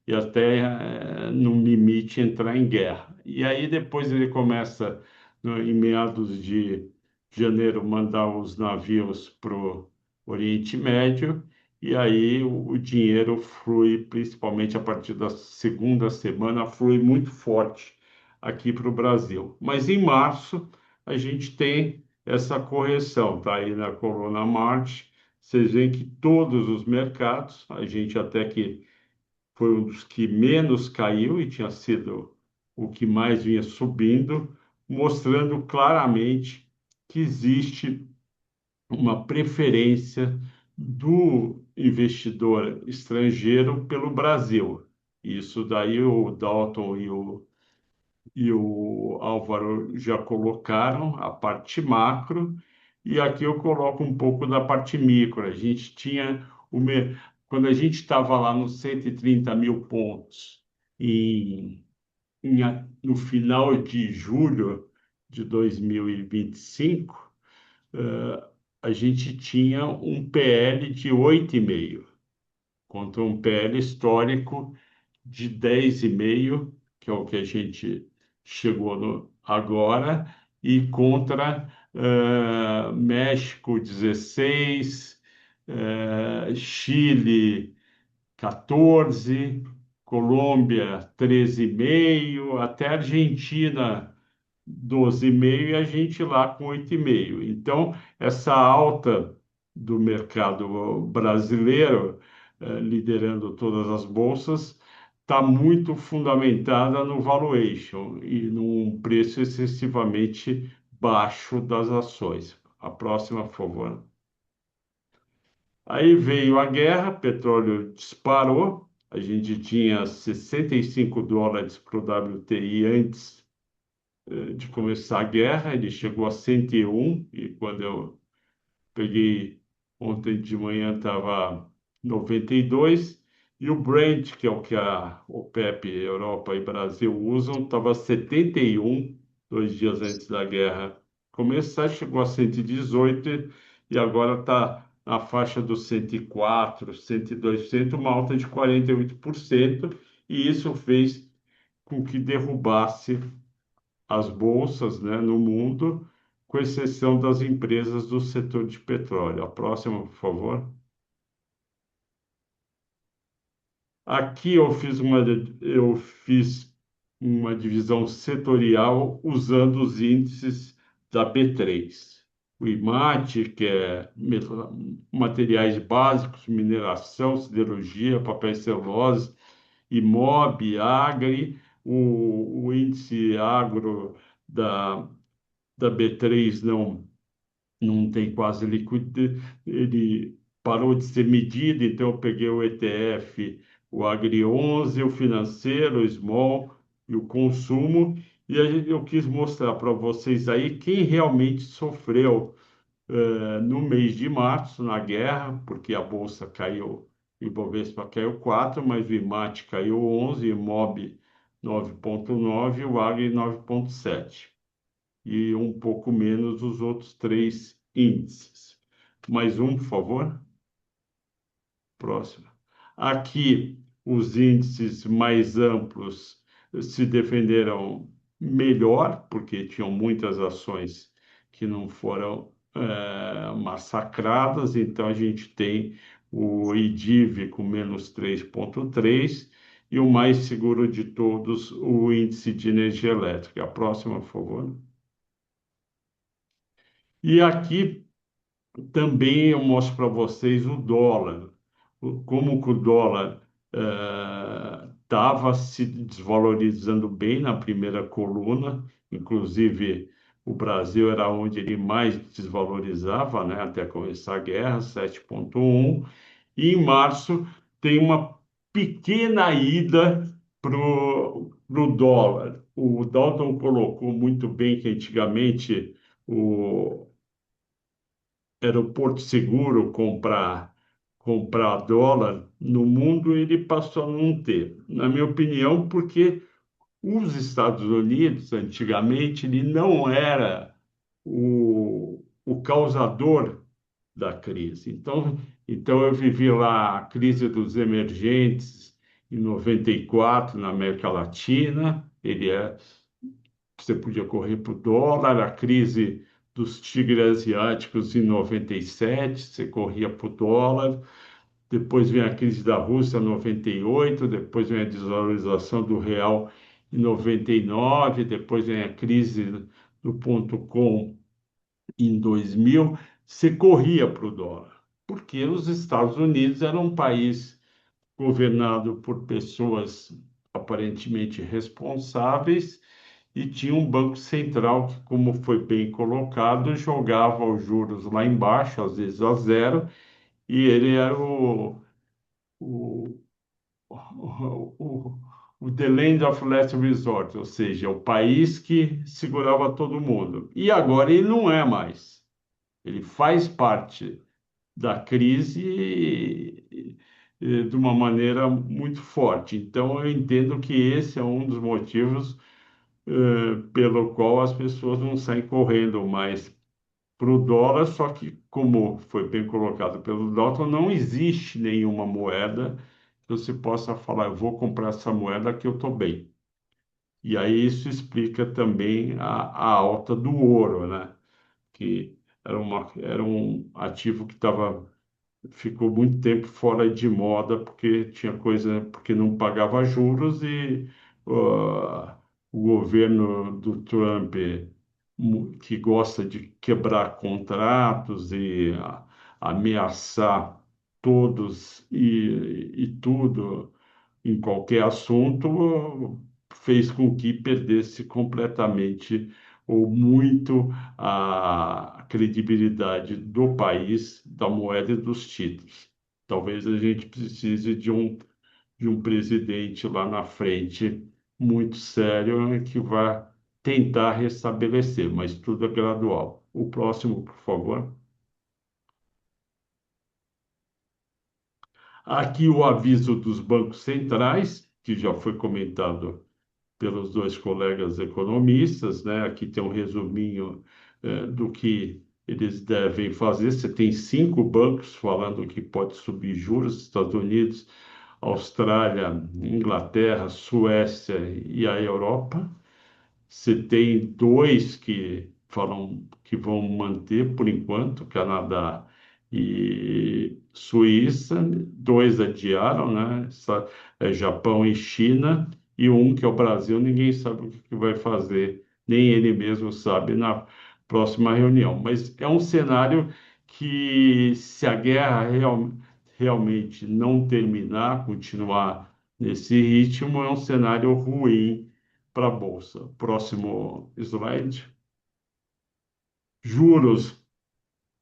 e até no limite entrar em guerra. E aí depois ele começa, em meados de janeiro, mandar os navios para o Oriente Médio e aí o dinheiro flui, principalmente a partir da segunda semana, flui muito forte aqui para o Brasil. Mas em março a gente tem essa correção, tá aí na coluna March, vocês veem que todos os mercados, a gente até que foi um dos que menos caiu e tinha sido o que mais vinha subindo, mostrando claramente que existe uma preferência do investidor estrangeiro pelo Brasil. Isso daí o Dalton e o Álvaro já colocaram a parte macro, e aqui eu coloco um pouco da parte micro. A gente tinha, quando a gente estava lá nos 130 mil pontos, no final de julho de 2025, a gente tinha um PL de 8,5 contra um PL histórico de 10,5, que é o que a gente chegou agora, e contra México 16, Chile 14, Colômbia 13,5, até Argentina 12,5 e a gente lá com 8,5. Então, essa alta do mercado brasileiro, liderando todas as bolsas, está muito fundamentada no valuation e num preço excessivamente baixo das ações. A próxima, por favor. Aí veio a guerra, petróleo disparou, a gente tinha 65 dólares para o WTI antes de começar a guerra, ele chegou a 101, e quando eu peguei ontem de manhã estava 92, e o Brent, que é o que a OPEP, Europa e Brasil usam, estava 71, 2 dias antes da guerra começar, chegou a 118 e agora está na faixa dos 104, 102%, uma alta de 48%, e isso fez com que derrubasse as bolsas, né, no mundo, com exceção das empresas do setor de petróleo. A próxima, por favor. Aqui eu fiz uma divisão setorial usando os índices da B3. O IMAT, que é materiais básicos, mineração, siderurgia, papel e celulose, IMOB, Agri, o índice agro da B3 não tem quase liquidez, ele parou de ser medido, então eu peguei o ETF, o Agri 11, o financeiro, o Small e o consumo, e eu quis mostrar para vocês aí quem realmente sofreu no mês de março, na guerra, porque a Bolsa caiu, o Ibovespa caiu 4, mas o IMAT caiu 11, o IMOB 9,9 e o Agri 9,7 e um pouco menos os outros três índices. Mais um, por favor. Próximo. Aqui, os índices mais amplos se defenderam melhor, porque tinham muitas ações que não foram massacradas, então a gente tem o IDIV com menos 3,3 e o mais seguro de todos, o índice de energia elétrica. A próxima, por favor. E aqui também eu mostro para vocês o dólar, como que o dólar estava se desvalorizando bem na primeira coluna, inclusive o Brasil era onde ele mais desvalorizava, né, até começar a guerra, 7,1, e em março tem uma pequena ida para o dólar. O Dalton colocou muito bem que antigamente o era o Porto Seguro comprar dólar no mundo, ele passou a não ter. Na minha opinião, porque os Estados Unidos, antigamente, ele não era o causador da crise. Então eu vivi lá a crise dos emergentes em 94 na América Latina. Você podia correr para o dólar, a crise dos tigres asiáticos em 97, você corria para o dólar, depois vem a crise da Rússia em 98, depois vem a desvalorização do real em 99, depois vem a crise do ponto com em 2000, você corria para o dólar, porque os Estados Unidos eram um país governado por pessoas aparentemente responsáveis e tinha um banco central que, como foi bem colocado, jogava os juros lá embaixo, às vezes a zero, e ele era o, o, o the land of last resort, ou seja, o país que segurava todo mundo. E agora ele não é mais. Ele faz parte da crise de uma maneira muito forte. Então, eu entendo que esse é um dos motivos pelo qual as pessoas não saem correndo mais para o dólar, só que, como foi bem colocado pelo Dalton, não existe nenhuma moeda que você possa falar, eu vou comprar essa moeda que eu estou bem. E aí isso explica também a alta do ouro, né? Que era um ativo que ficou muito tempo fora de moda porque tinha coisa, porque não pagava juros e o governo do Trump, que gosta de quebrar contratos e ameaçar todos e tudo em qualquer assunto, fez com que perdesse completamente ou muito a credibilidade do país, da moeda e dos títulos. Talvez a gente precise de um presidente lá na frente muito sério que vá tentar restabelecer, mas tudo é gradual. O próximo, por favor. Aqui o aviso dos bancos centrais, que já foi comentado pelos dois colegas economistas, né? Aqui tem um resuminho do que eles devem fazer. Você tem 5 bancos falando que pode subir juros: Estados Unidos, Austrália, Inglaterra, Suécia e a Europa. Você tem 2 que falam que vão manter por enquanto, Canadá e Suíça. 2 adiaram, né? Japão e China. E um, que é o Brasil, ninguém sabe o que vai fazer, nem ele mesmo sabe na próxima reunião. Mas é um cenário que, se a guerra realmente não terminar, continuar nesse ritmo, é um cenário ruim para a Bolsa. Próximo slide. Juros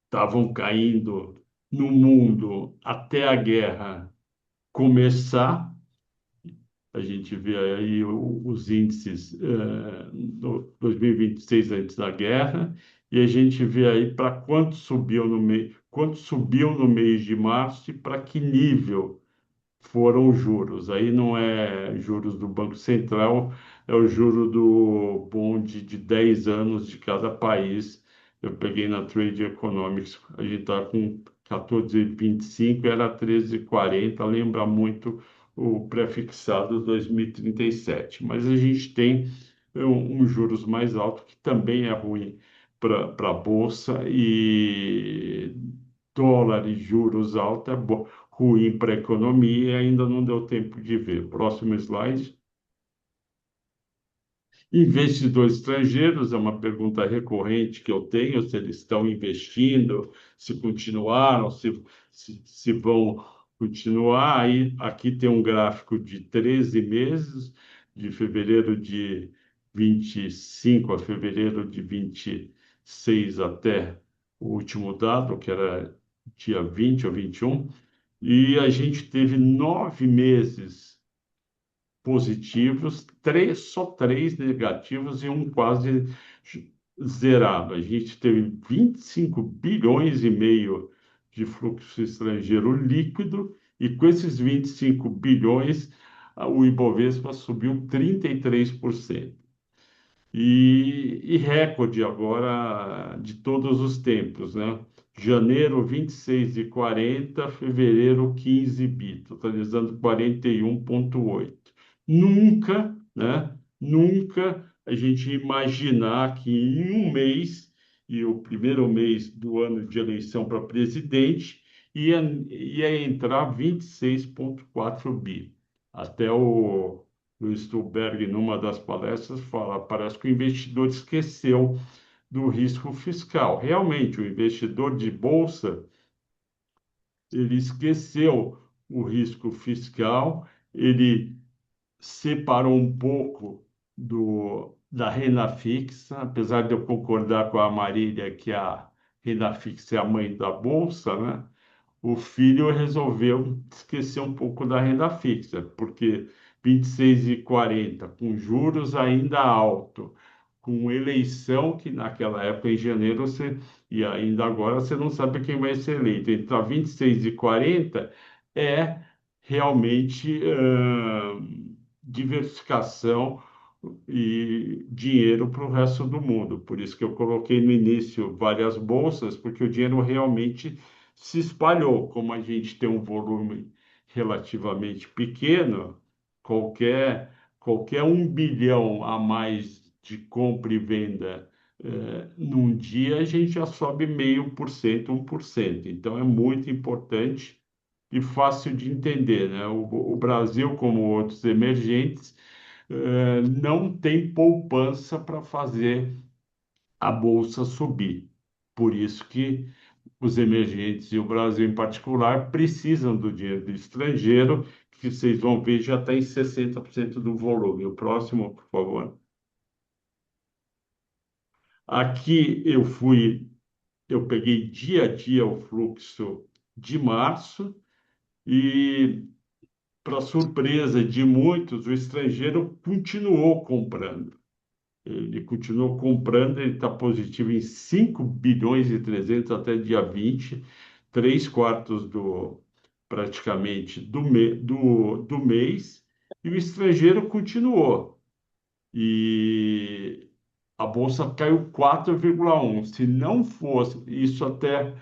estavam caindo no mundo até a guerra começar. A gente vê aí os índices do 2026 antes da guerra, e a gente vê aí para quanto subiu no mês de março e para que nível foram os juros. Aí não é juros do Banco Central, é o juro do bonde de 10 anos de cada país. Eu peguei na Trade Economics, a gente está com 14,25, era 13,40, lembra muito o prefixado 2037. Mas a gente tem um juros mais alto, que também é ruim para a Bolsa, e dólar e juros altos é ruim para a economia e ainda não deu tempo de ver. Próximo slide. Investidores estrangeiros é uma pergunta recorrente que eu tenho, se eles estão investindo, se continuaram, se vão continuar. Aí, aqui tem um gráfico de 13 meses, de fevereiro de 25 a fevereiro de 26 até o último dado, que era dia 20 ou 21, e a gente teve 9 meses positivos, só três negativos e um quase zerado. A gente teve 25 bilhões e meio de fluxo estrangeiro líquido, e com esses 25 bilhões, o Ibovespa subiu 33%. E recorde agora de todos os tempos, né? Janeiro 26,40, fevereiro 15 bi, totalizando 41,8. Nunca, né? Nunca a gente imaginar que em um mês, e o primeiro mês do ano de eleição para presidente, ia entrar 26,4 bi. Até o Stuberg, numa das palestras, fala, parece que o investidor esqueceu do risco fiscal. Realmente, o investidor de bolsa, ele esqueceu o risco fiscal, ele separou um pouco da renda fixa, apesar de eu concordar com a Marília que a renda fixa é a mãe da bolsa, né? O filho resolveu esquecer um pouco da renda fixa, porque 26,40 com juros ainda alto, com eleição que naquela época, em janeiro, e ainda agora você não sabe quem vai ser eleito. Então, 26,40 é realmente diversificação e dinheiro para o resto do mundo. Por isso que eu coloquei no início várias bolsas, porque o dinheiro realmente se espalhou. Como a gente tem um volume relativamente pequeno, qualquer 1 bilhão a mais de compra e venda num dia, a gente já sobe 0,5%, 1%. Então, é muito importante e fácil de entender, né? O Brasil, como outros emergentes, não tem poupança para fazer a bolsa subir. Por isso que os emergentes e o Brasil em particular precisam do dinheiro do estrangeiro, que vocês vão ver já está em 60% do volume. O próximo, por favor. Aqui eu peguei dia a dia o fluxo de março e, para surpresa de muitos, o estrangeiro continuou comprando. Ele continuou comprando, ele está positivo em 5 bilhões e 300 até dia 20, 3/4 praticamente do mês, e o estrangeiro continuou. E a bolsa caiu 4,1. Se não fosse, isso até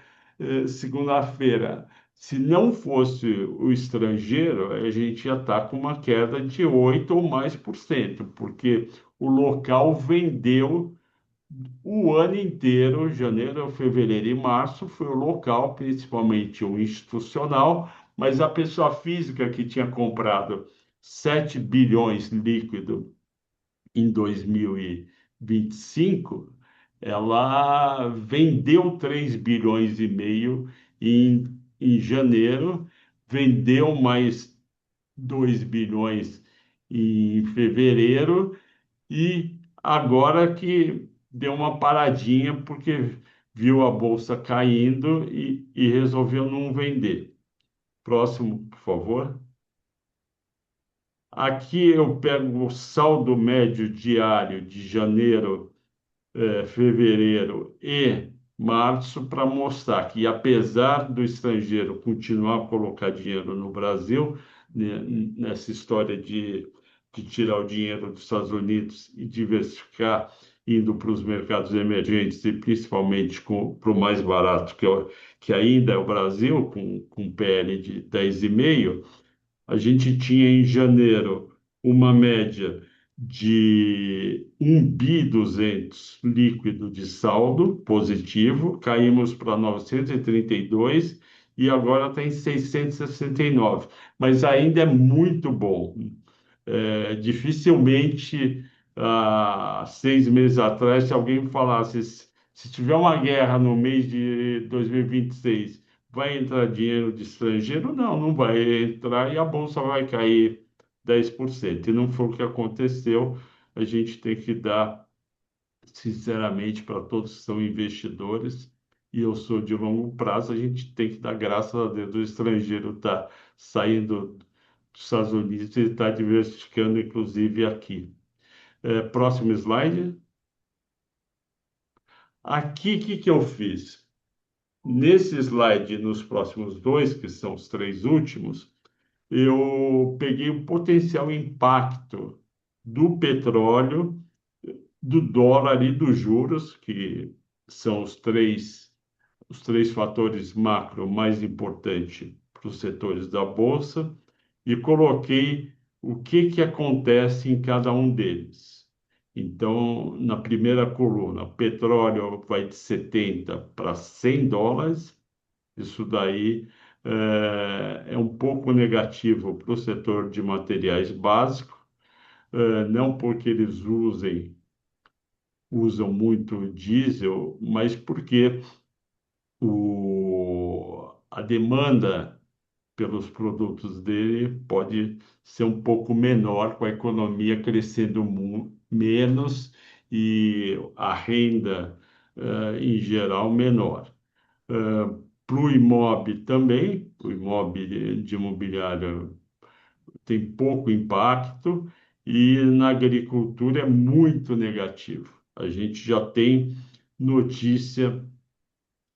segunda-feira, se não fosse o estrangeiro, a gente ia estar com uma queda de 8 ou mais por cento, porque o local vendeu o ano inteiro, janeiro, fevereiro e março, foi o local, principalmente o institucional, mas a pessoa física que tinha comprado 7 bilhões líquido em 2025, ela vendeu 3 bilhões e meio em janeiro, vendeu mais 2 bilhões em fevereiro e agora que deu uma paradinha porque viu a bolsa caindo e resolveu não vender. Próximo, por favor. Aqui eu pego o saldo médio diário de janeiro, fevereiro e março para mostrar que, apesar do estrangeiro continuar a colocar dinheiro no Brasil, né, nessa história de tirar o dinheiro dos Estados Unidos e diversificar, indo para os mercados emergentes e principalmente para o mais barato, que ainda é o Brasil, com PL de 10,5, a gente tinha em janeiro uma média de 1.200 líquido de saldo positivo, caímos para 932 e agora está em 669, mas ainda é muito bom. Dificilmente, há 6 meses atrás, se alguém me falasse, se tiver uma guerra no mês de 2026, vai entrar dinheiro de estrangeiro? Não, não vai entrar e a bolsa vai cair 10%. E não foi o que aconteceu. A gente tem que dar, sinceramente, para todos que são investidores, e eu sou de longo prazo, a gente tem que dar graças a Deus do estrangeiro estar saindo dos Estados Unidos e está diversificando, inclusive, aqui. Próximo slide. Aqui, o que que eu fiz? Nesse slide, nos próximos dois, que são os três últimos, eu peguei o potencial impacto do petróleo, do dólar e dos juros, que são os três fatores macro mais importantes para os setores da Bolsa, e coloquei o que que acontece em cada um deles. Então, na primeira coluna, petróleo vai de 70 para US$ 100. Isso daí é um pouco negativo para o setor de materiais básicos, não porque eles usam muito diesel, mas porque a demanda pelos produtos dele pode ser um pouco menor, com a economia crescendo menos e a renda, em geral, menor. Para o IMOB também, o IMOB de imobiliário tem pouco impacto, e na agricultura é muito negativo. A gente já tem notícia,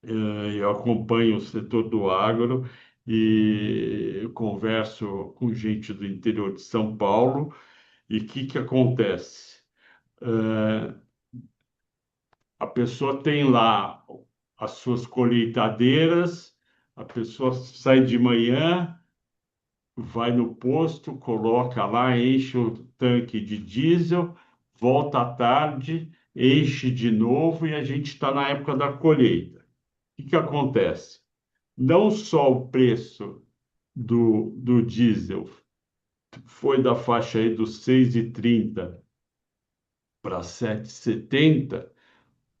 eu acompanho o setor do agro e eu converso com gente do interior de São Paulo, e o que que acontece? Eh, a pessoa tem lá as suas colheitadeiras, a pessoa sai de manhã, vai no posto, coloca lá, enche o tanque de diesel, volta à tarde, enche de novo, e a gente está na época da colheita. O que que acontece? Não só o preço do diesel foi da faixa aí dos 6,30 para 7,70,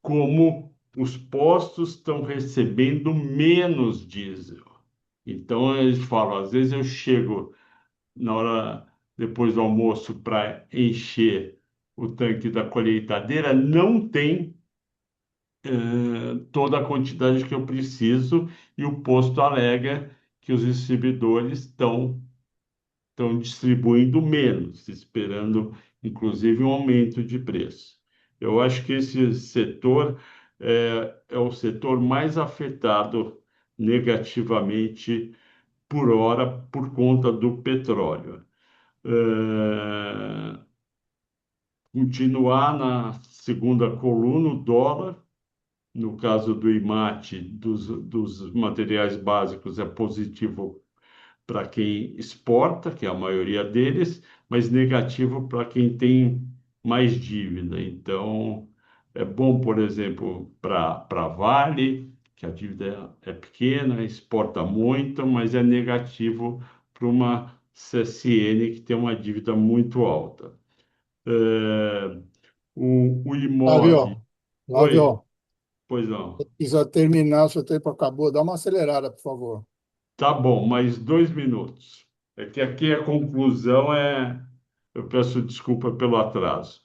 como os postos estão recebendo menos diesel. Então, eles falam, às vezes eu chego na hora depois do almoço para encher o tanque da colheitadeira, não tem toda a quantidade que eu preciso, e o posto alega que os distribuidores estão distribuindo menos, esperando inclusive um aumento de preço. Eu acho que esse setor é o setor mais afetado negativamente por hora por conta do petróleo. Continuar na segunda coluna, o dólar, no caso do IMAT, dos materiais básicos, é positivo para quem exporta, que é a maioria deles, mas negativo para quem tem mais dívida. Então, é bom, por exemplo, para Vale, que a dívida é pequena, exporta muito, mas é negativo para uma CSN, que tem uma dívida muito alta. É, o IMOB, Flávio, oi, Flávio, pois não. precisa terminar, seu tempo acabou. Dá uma acelerada, por favor. Tá bom, mais 2 minutos. É que aqui a conclusão é. Eu peço desculpa pelo atraso.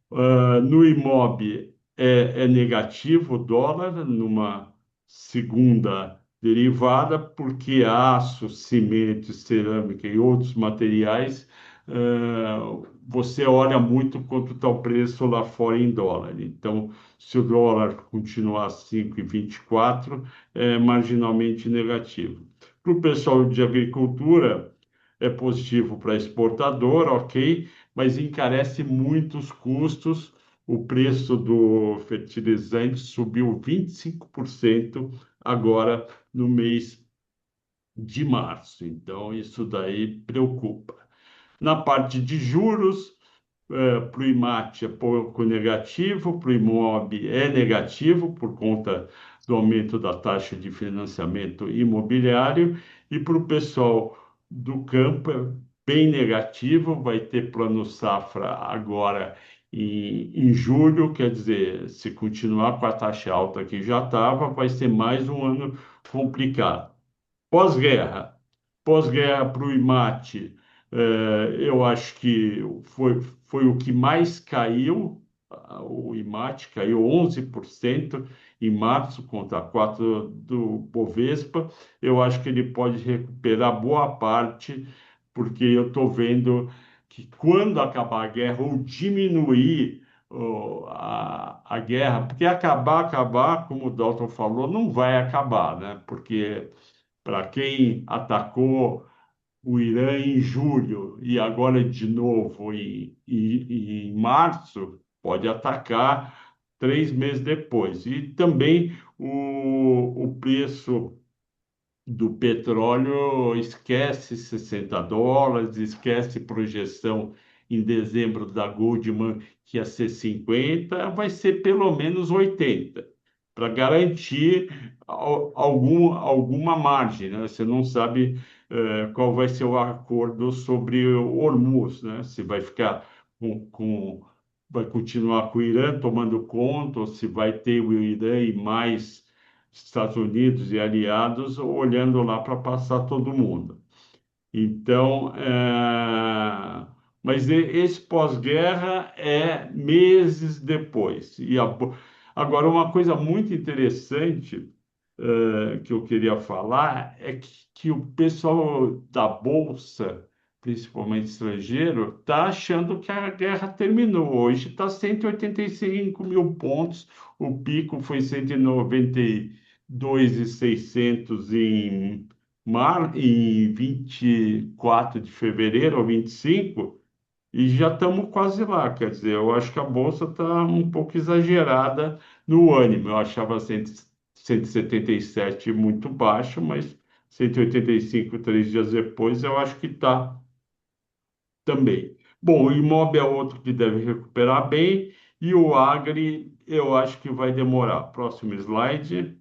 No IMOB é negativo o dólar, numa segunda derivada, porque aço, cimento, cerâmica e outros materiais, você olha muito quanto está o preço lá fora em dólar. Então, se o dólar continuar 5,24, é marginalmente negativo. Para o pessoal de agricultura, é positivo para exportador, ok, mas encarece muito os custos. O preço do fertilizante subiu 25% agora no mês de março. Então, isso daí preocupa. Na parte de juros, para o IMAT é pouco negativo, para o IMOB é negativo por conta do aumento da taxa de financiamento imobiliário, e para o pessoal do campo é bem negativo, vai ter plano safra agora em julho, quer dizer, se continuar com a taxa alta que já estava, vai ser mais um ano complicado. Pós-guerra. Pós-guerra para o IMAT, eu acho que foi o que mais caiu. O IMAT caiu 11% em março contra 4% do Bovespa. Eu acho que ele pode recuperar boa parte, porque eu estou vendo que quando acabar a guerra ou diminuir a guerra, porque acabar, como o Dalton falou, não vai acabar, né? Porque para quem atacou o Irã em julho e agora de novo em março, pode atacar 3 meses depois. E também o preço do petróleo, esquece US$ 60, esquece projeção em dezembro da Goldman que ia ser 50, vai ser pelo menos 80, para garantir alguma margem, né? Você não sabe qual vai ser o acordo sobre o Hormuz, né? Se vai ficar vai continuar com o Irã tomando conta, ou se vai ter o Irã e mais Estados Unidos e aliados olhando lá para passar todo mundo. Então, mas esse pós-guerra é meses depois. Agora, uma coisa muito interessante que eu queria falar é que o pessoal da Bolsa, principalmente estrangeiro, está achando que a guerra terminou. Hoje está 185 mil pontos, o pico foi 192.600 em 24 de fevereiro ou 25, e já estamos quase lá. Quer dizer, eu acho que a Bolsa está um pouco exagerada no ânimo. Eu achava 177 muito baixo, mas 185 3 dias depois, eu acho que está também. Bom, o Imob é outro que deve recuperar bem, e o Agri eu acho que vai demorar. Próximo slide.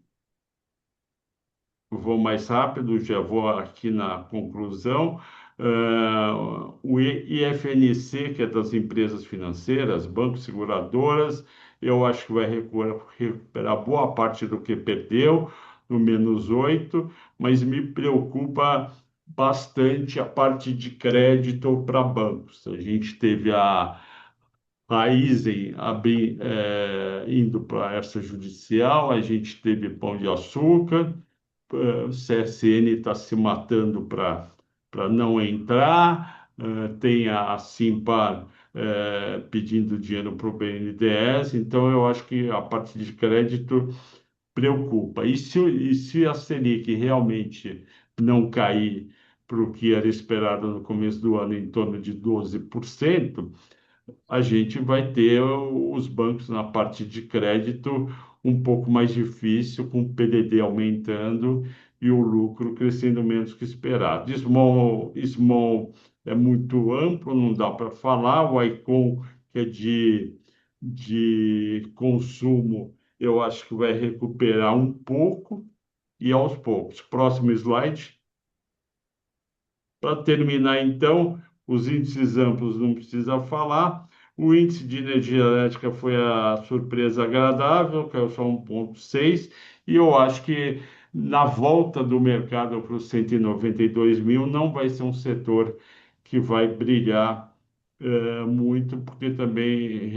Vou mais rápido, já vou aqui na conclusão. O IFNC, que é das empresas financeiras, bancos, seguradoras, eu acho que vai recuperar boa parte do que perdeu, no -8, mas me preocupa bastante a parte de crédito para bancos. A gente teve a Easy indo para essa judicial, a gente teve Pão de Açúcar, o CSN está se matando para não entrar, tem a Simpar pedindo dinheiro para o BNDES, então eu acho que a parte de crédito preocupa. E se a Selic realmente não cair para o que era esperado no começo do ano, em torno de 12%, a gente vai ter os bancos na parte de crédito um pouco mais difícil, com o PDD aumentando e o lucro crescendo menos que esperado. Small é muito amplo, não dá para falar. O Icon, que é de consumo, eu acho que vai recuperar um pouco e aos poucos. Próximo slide. Para terminar, então, os índices amplos não precisa falar. O índice de energia elétrica foi a surpresa agradável, caiu só 1,6, e eu acho que na volta do mercado para os 192 mil não vai ser um setor que vai brilhar muito, porque também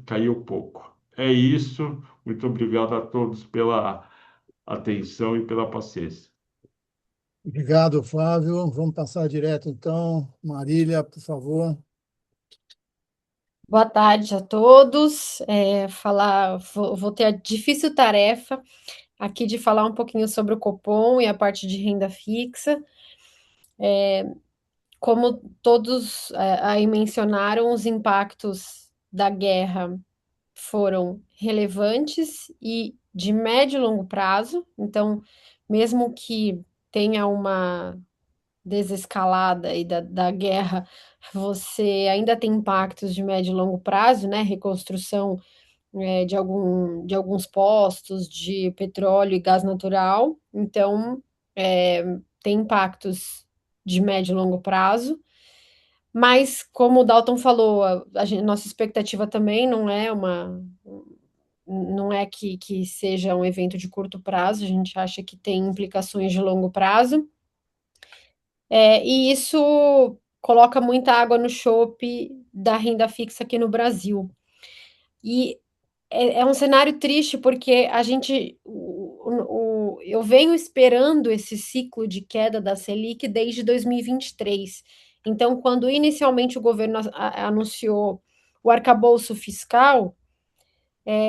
caiu pouco. É isso. Muito obrigado a todos pela atenção e pela paciência. Obrigado, Flávio. Vamos passar direto, então. Marília, por favor. Boa tarde a todos. Vou ter a difícil tarefa aqui de falar um pouquinho sobre o Copom e a parte de renda fixa. Como todos aí mencionaram, os impactos da guerra foram relevantes e de médio e longo prazo. Então, mesmo que tenha desescalada e da guerra, você ainda tem impactos de médio e longo prazo, né? Reconstrução de alguns postos de petróleo e gás natural. Então, tem impactos de médio e longo prazo. Mas, como o Dalton falou, nossa expectativa também não é que seja um evento de curto prazo, a gente acha que tem implicações de longo prazo. E isso coloca muita água no chope da renda fixa aqui no Brasil. E é um cenário triste porque eu venho esperando esse ciclo de queda da Selic desde 2023. Então, quando inicialmente o governo anunciou o arcabouço fiscal,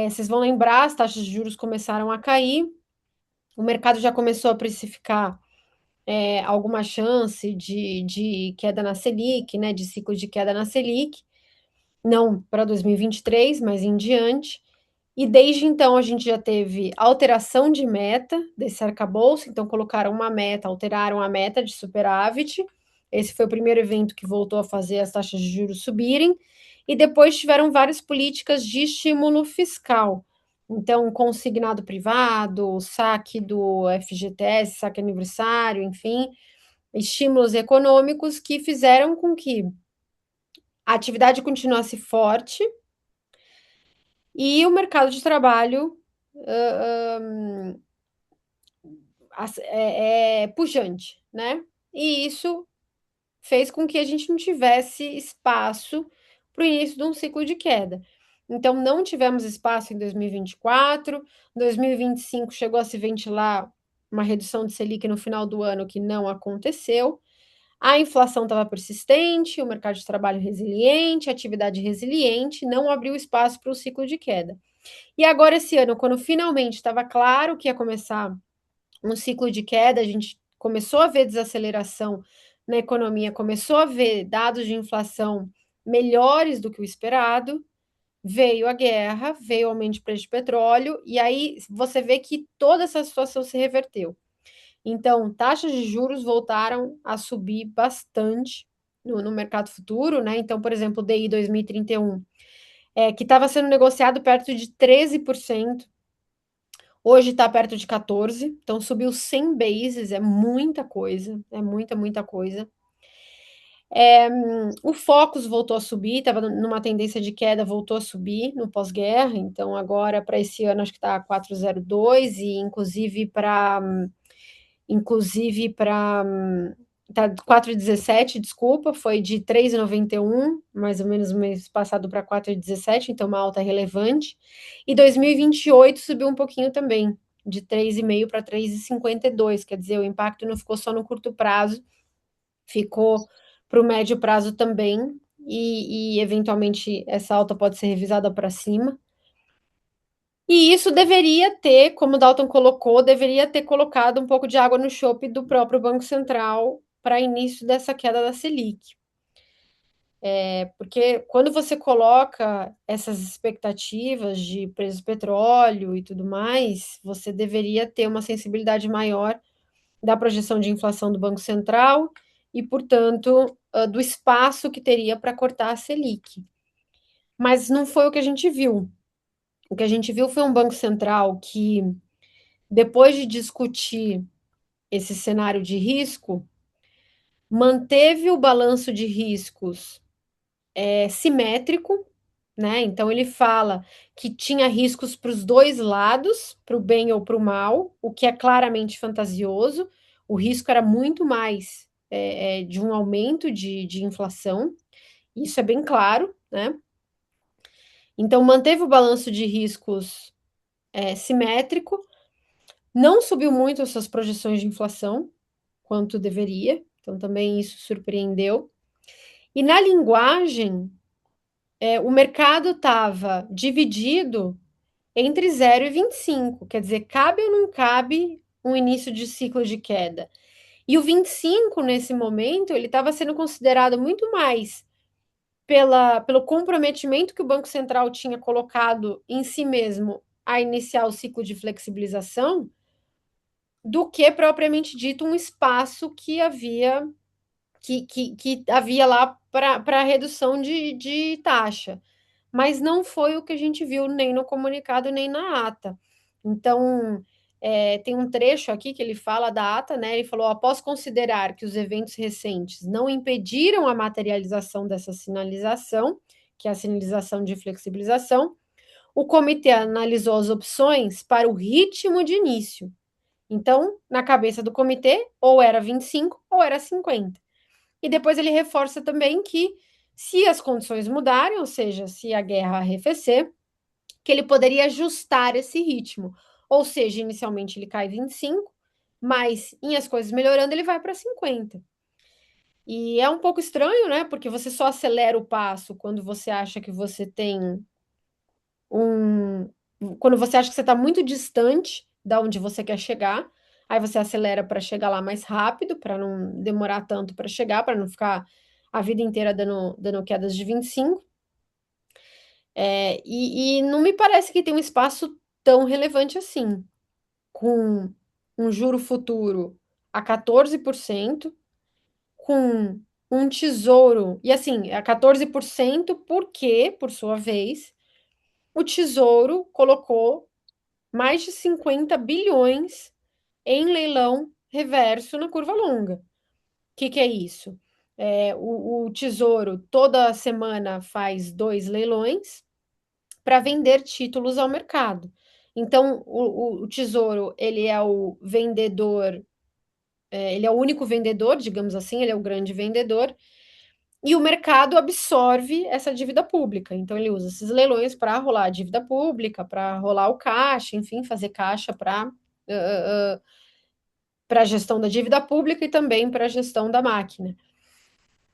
vocês vão lembrar, as taxas de juros começaram a cair, o mercado já começou a precificar alguma chance de queda na Selic, né, de ciclo de queda na Selic, não para 2023, mas em diante. E desde então a gente já teve alteração de meta desse arcabouço, então colocaram uma meta, alteraram a meta de superávit. Esse foi o primeiro evento que voltou a fazer as taxas de juros subirem, e depois tiveram várias políticas de estímulo fiscal. Então, consignado privado, saque do FGTS, saque aniversário, enfim, estímulos econômicos que fizeram com que a atividade continuasse forte e o mercado de trabalho pujante, né? E isso fez com que a gente não tivesse espaço para o início de um ciclo de queda. Então, não tivemos espaço em 2024, 2025 chegou a se ventilar uma redução de Selic no final do ano que não aconteceu. A inflação estava persistente, o mercado de trabalho resiliente, a atividade resiliente, não abriu espaço para o ciclo de queda. E agora, esse ano, quando finalmente estava claro que ia começar um ciclo de queda, a gente começou a ver desaceleração na economia, começou a ver dados de inflação melhores do que o esperado, veio a guerra, veio o aumento de preço de petróleo, e aí você vê que toda essa situação se reverteu. Então, taxas de juros voltaram a subir bastante no mercado futuro, né? Então, por exemplo, o DI 2031, que estava sendo negociado perto de 13%, hoje está perto de 14%, então subiu 100 bases, é muita coisa, é muita coisa. O Focus voltou a subir, estava numa tendência de queda, voltou a subir no pós-guerra, então agora para esse ano acho que está 4,02 e tá 4,17, desculpa, foi de 3,91, mais ou menos no mês passado para 4,17, então uma alta relevante. E 2028 subiu um pouquinho também, de 3,5 para 3,52, quer dizer, o impacto não ficou só no curto prazo, ficou para o médio prazo também, e eventualmente essa alta pode ser revisada para cima. E isso deveria ter, como o Dalton colocou, deveria ter colocado um pouco de água no chope do próprio Banco Central para início dessa queda da Selic. Porque quando você coloca essas expectativas de preço do petróleo e tudo mais, você deveria ter uma sensibilidade maior da projeção de inflação do Banco Central e, portanto, do espaço que teria para cortar a Selic. Mas não foi o que a gente viu. O que a gente viu foi um Banco Central que, depois de discutir esse cenário de risco, manteve o balanço de riscos simétrico, né? Então ele fala que tinha riscos para os dois lados, para o bem ou para o mal, o que é claramente fantasioso. O risco era muito mais de um aumento de inflação, isso é bem claro, né? Então manteve o balanço de riscos simétrico, não subiu muito as suas projeções de inflação, quanto deveria, então também isso surpreendeu. E na linguagem, o mercado estava dividido entre 0 e 25, quer dizer, cabe ou não cabe um início de ciclo de queda. E o 25, nesse momento, ele estava sendo considerado muito mais pelo comprometimento que o Banco Central tinha colocado em si mesmo a iniciar o ciclo de flexibilização, do que propriamente dito um espaço que havia que havia lá para redução de taxa. Mas não foi o que a gente viu nem no comunicado, nem na ata. Então, tem um trecho aqui que ele fala da ata, né? Ele falou: após considerar que os eventos recentes não impediram a materialização dessa sinalização, que é a sinalização de flexibilização, o comitê analisou as opções para o ritmo de início. Então, na cabeça do comitê, ou era 25 ou era 50. E depois ele reforça também que, se as condições mudarem, ou seja, se a guerra arrefecer, que ele poderia ajustar esse ritmo. Ou seja, inicialmente ele cai 25, mas em as coisas melhorando, ele vai para 50. E é um pouco estranho, né? Porque você só acelera o passo quando você acha que você tem um. Quando você acha que você está muito distante da onde você quer chegar, aí você acelera para chegar lá mais rápido, para não demorar tanto para chegar, para não ficar a vida inteira dando quedas de 25. E não me parece que tem um espaço tão relevante assim, com um juro futuro a 14%, com um tesouro, e assim, a 14%, porque, por sua vez, o tesouro colocou mais de 50 bilhões em leilão reverso na curva longa. O que é isso? O Tesouro toda semana faz 2 leilões para vender títulos ao mercado. Então, o Tesouro, ele é o vendedor, ele é o único vendedor, digamos assim, ele é o grande vendedor, e o mercado absorve essa dívida pública. Então, ele usa esses leilões para rolar a dívida pública, para rolar o caixa, enfim, fazer caixa para a gestão da dívida pública e também para a gestão da máquina.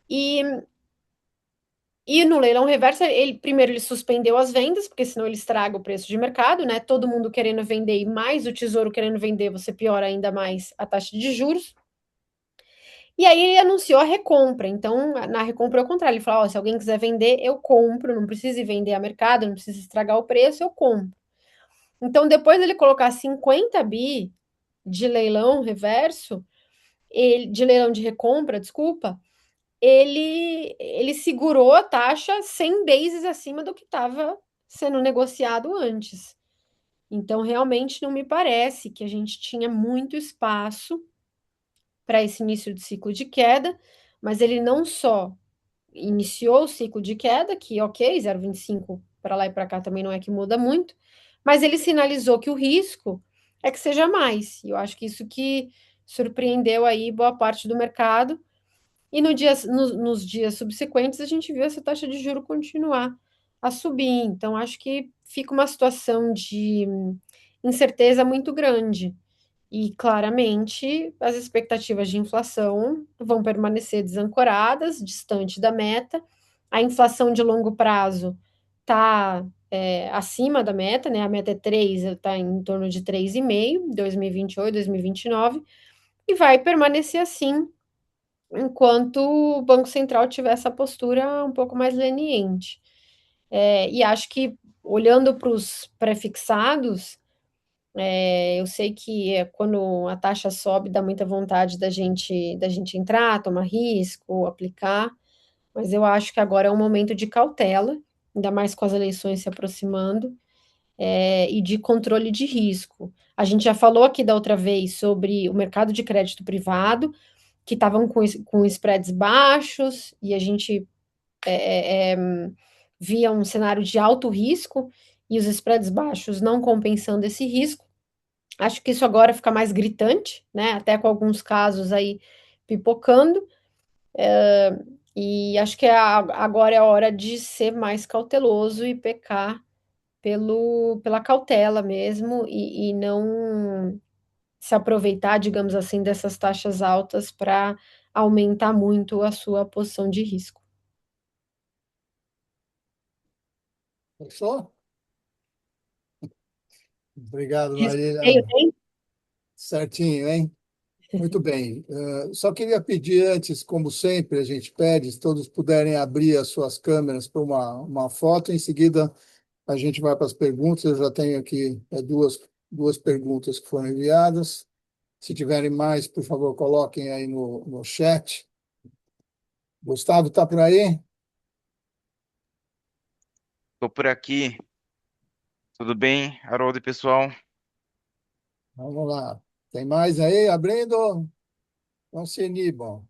E, e no leilão reverso, primeiro ele suspendeu as vendas, porque senão ele estraga o preço de mercado, né? Todo mundo querendo vender e mais o tesouro querendo vender, você piora ainda mais a taxa de juros. E aí ele anunciou a recompra. Então, na recompra é o contrário. Ele falou: se alguém quiser vender, eu compro. Não precisa vender a mercado, não precisa estragar o preço, eu compro. Então, depois dele colocar 50 bi de leilão reverso, de leilão de recompra, desculpa, ele segurou a taxa 100 bases acima do que estava sendo negociado antes. Então, realmente não me parece que a gente tinha muito espaço para esse início de ciclo de queda, mas ele não só iniciou o ciclo de queda, que ok, 0,25 para lá e para cá também não é que muda muito, mas ele sinalizou que o risco é que seja mais. E eu acho que isso que surpreendeu aí boa parte do mercado. E nos dias subsequentes a gente viu essa taxa de juro continuar a subir. Então, acho que fica uma situação de incerteza muito grande. E claramente as expectativas de inflação vão permanecer desancoradas, distante da meta. A inflação de longo prazo está acima da meta, né? A meta é 3, está em torno de 3,5, 2028, 2029, e vai permanecer assim enquanto o Banco Central tiver essa postura um pouco mais leniente. E acho que, olhando para os prefixados, eu sei que quando a taxa sobe, dá muita vontade da gente entrar, tomar risco, aplicar, mas eu acho que agora é um momento de cautela, ainda mais com as eleições se aproximando, e de controle de risco. A gente já falou aqui da outra vez sobre o mercado de crédito privado, que estavam com spreads baixos, e a gente via um cenário de alto risco, e os spreads baixos não compensando esse risco. Acho que isso agora fica mais gritante, né? Até com alguns casos aí pipocando. E acho que agora é a hora de ser mais cauteloso e pecar pela cautela mesmo, e não se aproveitar, digamos assim, dessas taxas altas para aumentar muito a sua posição de risco. Fechou? Obrigado, Marília. Respondeio, hein? Certinho, hein? Muito bem. Só queria pedir antes, como sempre, a gente pede, se todos puderem abrir as suas câmeras para uma foto. Em seguida, a gente vai para as perguntas. Eu já tenho aqui duas perguntas que foram enviadas. Se tiverem mais, por favor, coloquem aí no chat. Gustavo está por aí? Tô por aqui. Tudo bem, Haroldo e pessoal? Vamos lá. Tem mais aí? Abrindo? Não se inibam.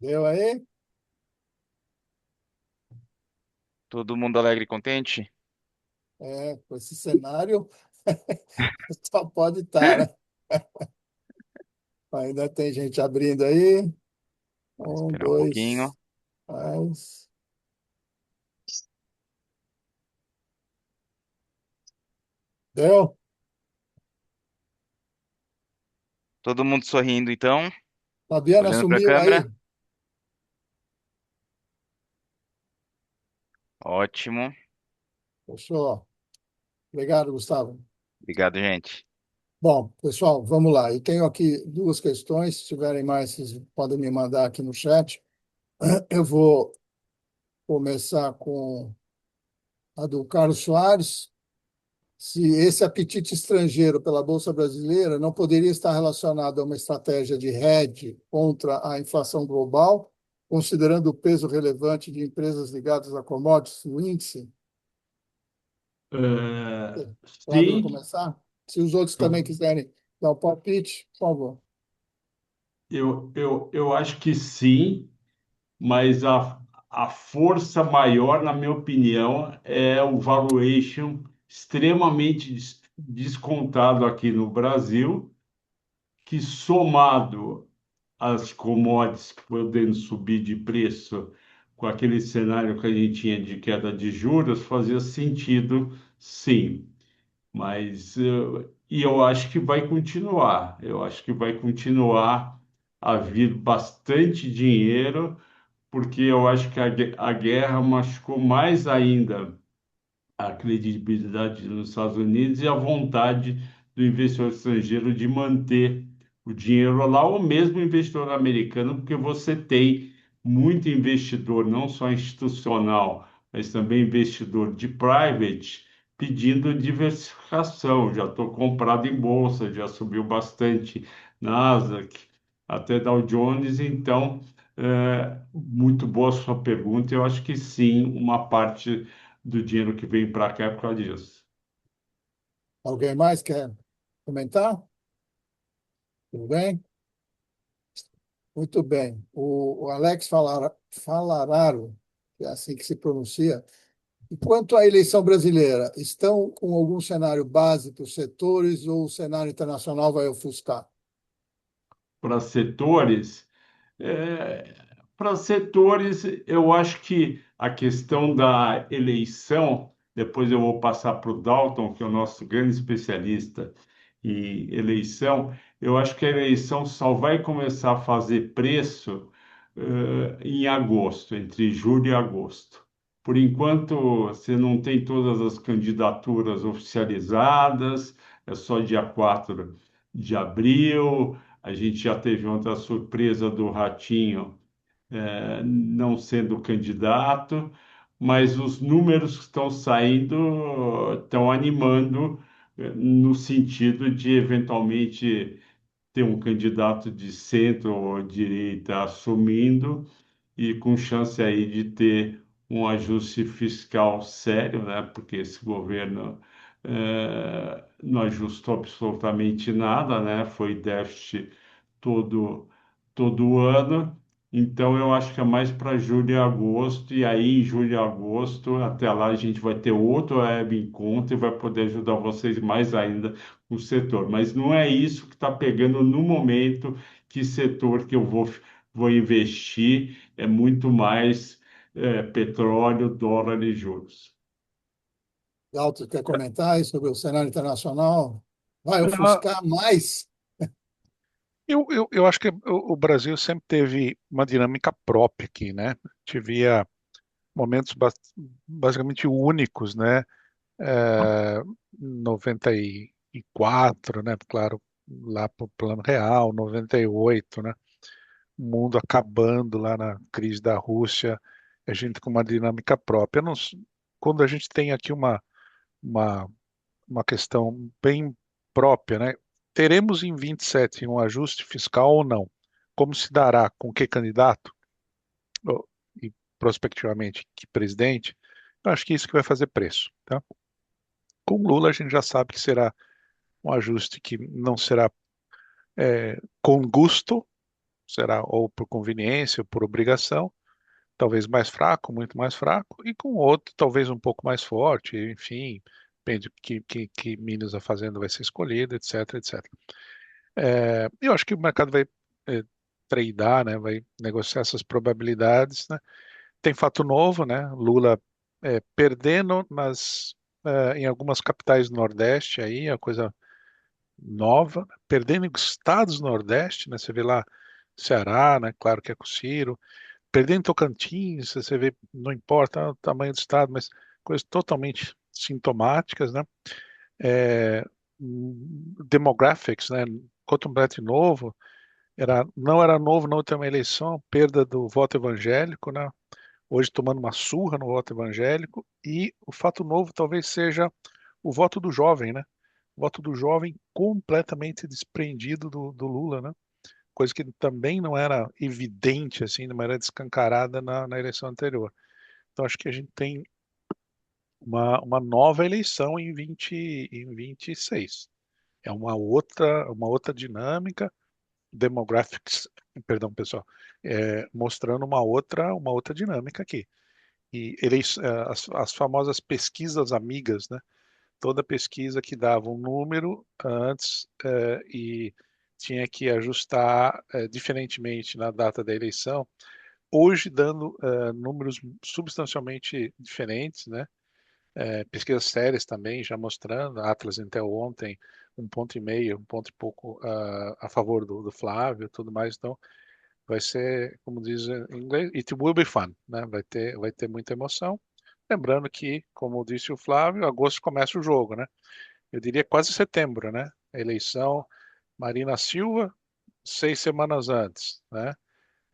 Deu aí? Todo mundo alegre e contente? Com esse cenário, só pode estar, né? Ainda tem gente abrindo aí. Um, Esperar um pouquinho. dois, mais. Deu? Todo mundo sorrindo, então, Fabiana olhando para a sumiu câmera. aí. Ótimo. Fechou. Obrigado, Gustavo. Obrigado, gente. Bom, pessoal, vamos lá. Eu tenho aqui duas questões. Se tiverem mais, vocês podem me mandar aqui no chat. Eu vou começar com a do Carlos Soares. Se esse apetite estrangeiro pela Bolsa Brasileira não poderia estar relacionado a uma estratégia de hedge contra a inflação global, considerando o peso relevante de empresas ligadas a commodities no índice? Flávio, vai Sim, começar? Se os outros também quiserem dar o palpite, por favor. eu acho que sim, mas a força maior, na minha opinião, é o valuation extremamente descontado aqui no Brasil, que somado às commodities podendo subir de preço com aquele cenário que a gente tinha de queda de juros, fazia sentido, sim. Mas e eu acho que vai continuar. Eu acho que vai continuar a vir bastante dinheiro, porque eu acho que a guerra machucou mais ainda a credibilidade dos Estados Unidos e a vontade do investidor estrangeiro de manter o dinheiro lá, ou mesmo o investidor americano, porque você tem muito investidor, não só institucional, mas também investidor de private, pedindo diversificação. Já estou comprado em bolsa, já subiu bastante Nasdaq, até Dow Jones, então. Muito boa a sua pergunta. Eu acho que sim, uma parte do dinheiro que vem para cá é por causa disso. Alguém mais quer comentar? Tudo bem? Muito bem. O Alex Falararo, que é assim que se pronuncia. E quanto à eleição brasileira, estão com algum cenário base para os setores ou o cenário internacional vai ofuscar? Para setores, é, para setores, eu acho que a questão da eleição, depois eu vou passar para o Dalton, que é o nosso grande especialista em eleição, eu acho que a eleição só vai começar a fazer preço, em agosto, entre julho e agosto. Por enquanto, você não tem todas as candidaturas oficializadas, é só dia 4 de abril. A gente já teve outra surpresa do Ratinho, não sendo candidato, mas os números que estão saindo estão animando, no sentido de eventualmente ter um candidato de centro ou direita assumindo e com chance aí de ter um ajuste fiscal sério, né? Porque esse governo não ajustou absolutamente nada, né? Foi déficit todo todo ano. Então eu acho que é mais para julho e agosto, e aí em julho e agosto, até lá a gente vai ter outro web encontro e vai poder ajudar vocês mais ainda com o setor. Mas não é isso que está pegando no momento, que setor que eu vou investir é muito mais petróleo, dólar e juros. Galto, quer comentar aí sobre o cenário internacional? Vai Não, ofuscar mais? eu acho que o Brasil sempre teve uma dinâmica própria aqui, né? Tivia momentos basicamente únicos, né? É, 94, né? Claro, lá para o Plano Real, 98, né? O mundo acabando lá na crise da Rússia, a gente com uma dinâmica própria. Eu não s- Quando a gente tem aqui uma, uma questão bem própria, né? teremos em 27 um ajuste fiscal ou não? Como se dará? Com que candidato? E prospectivamente, que presidente? Eu acho que isso que vai fazer preço, tá? Com Lula, a gente já sabe que será um ajuste que não será com gosto, será ou por conveniência ou por obrigação, talvez mais fraco, muito mais fraco, e com outro talvez um pouco mais forte, enfim, depende de que Minas a Fazenda vai ser escolhida, etc, etc. Eu acho que o mercado vai tradear, né, vai negociar essas probabilidades, né? Tem fato novo, né? Lula perdendo em algumas capitais do Nordeste, aí é uma coisa nova, perdendo em estados do Nordeste, né? Você vê lá Ceará, né? Claro que é com o Ciro, perdendo em Tocantins, você vê, não importa o tamanho do estado, mas coisas totalmente sintomáticas, né? É, demographics, né? Completamente novo, não era novo na última eleição, perda do voto evangélico, né? Hoje tomando uma surra no voto evangélico, e o fato novo talvez seja o voto do jovem, né? O voto do jovem completamente desprendido do Lula, né? Coisa que também não era evidente, assim, de maneira descancarada na eleição anterior. Então acho que a gente tem uma nova eleição em 26. É uma outra dinâmica, demographics, perdão, pessoal, mostrando uma outra dinâmica aqui. E as famosas pesquisas amigas, né? Toda pesquisa que dava um número antes e tinha que ajustar diferentemente na data da eleição, hoje dando números substancialmente diferentes, né? Pesquisas sérias também já mostrando, Atlas Intel ontem, 1,5 ponto, 1 ponto e pouco a favor do Flávio, tudo mais, então vai ser, como diz em inglês, it will be fun, né? Vai ter muita emoção. Lembrando que, como disse o Flávio, agosto começa o jogo, né? Eu diria quase setembro, né? Eleição, Marina Silva, 6 semanas antes, né?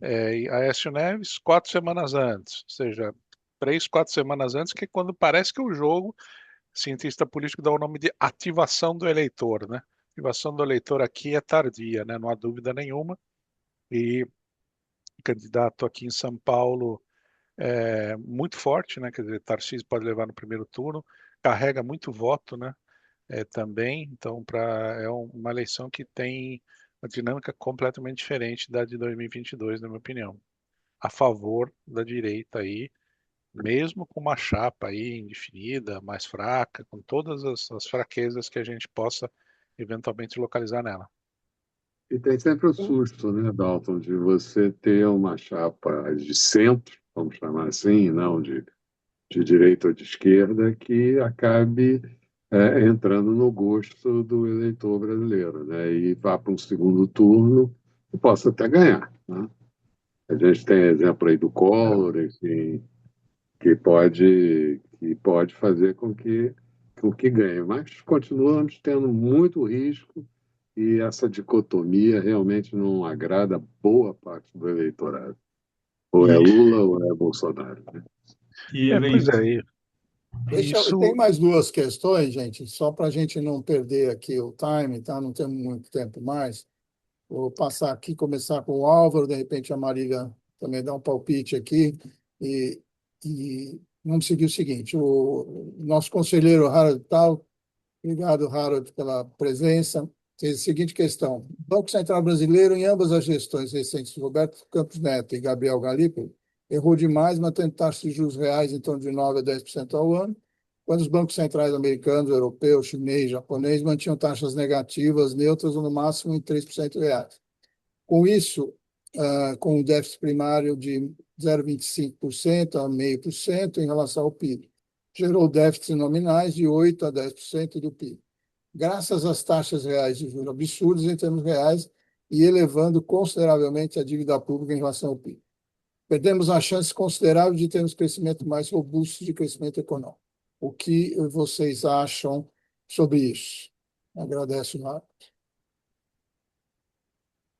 E Aécio Neves, 4 semanas antes, ou seja, 3, 4 semanas antes, que é quando parece que o jogo, cientista político dá o nome de ativação do eleitor, né? Ativação do eleitor aqui é tardia, né? Não há dúvida nenhuma. E candidato aqui em São Paulo muito forte, né? Quer dizer, Tarcísio pode levar no primeiro turno, carrega muito voto, né? Também, então é uma eleição que tem uma dinâmica completamente diferente da de 2022, na minha opinião, a favor da direita aí, mesmo com uma chapa aí indefinida, mais fraca, com todas as fraquezas que a gente possa eventualmente localizar nela. E tem sempre o susto, né, Dalton, de você ter uma chapa de centro, vamos chamar assim, não de direita ou de esquerda, que acabe entrando no gosto do eleitor brasileiro, né, e vá para um segundo turno e possa até ganhar, né? A gente tem exemplo aí do Collor, enfim, que pode fazer com que ganhe, mas continuamos tendo muito risco e essa dicotomia realmente não agrada boa parte do eleitorado. Ou é E, Lula ou é Bolsonaro, né? e Pois eleição. é, Tem isso mais duas questões, gente, só para a gente não perder aqui o time, tá? Não temos muito tempo mais. Vou passar aqui, começar com o Álvaro, de repente a Marília também dá um palpite aqui. E vamos seguir o seguinte: o nosso conselheiro Harold Tal, obrigado, Harold, pela presença. Fez a seguinte questão: Banco Central Brasileiro, em ambas as gestões recentes, Roberto Campos Neto e Gabriel Galípolo, errou demais mantendo taxas de juros reais em torno de 9 a 10% ao ano, quando os bancos centrais americanos, europeu, chinês, japonês mantinham taxas negativas, neutras ou no máximo em 3% reais. Com isso, com o déficit primário de 0,25% a 0,5% em relação ao PIB, gerou déficits nominais de 8 a 10% do PIB, graças às taxas reais de juros absurdas em termos reais e elevando consideravelmente a dívida pública em relação ao PIB. Perdemos a chance considerável de termos crescimento mais robusto de crescimento econômico. O que vocês acham sobre isso? Agradeço, Marcos.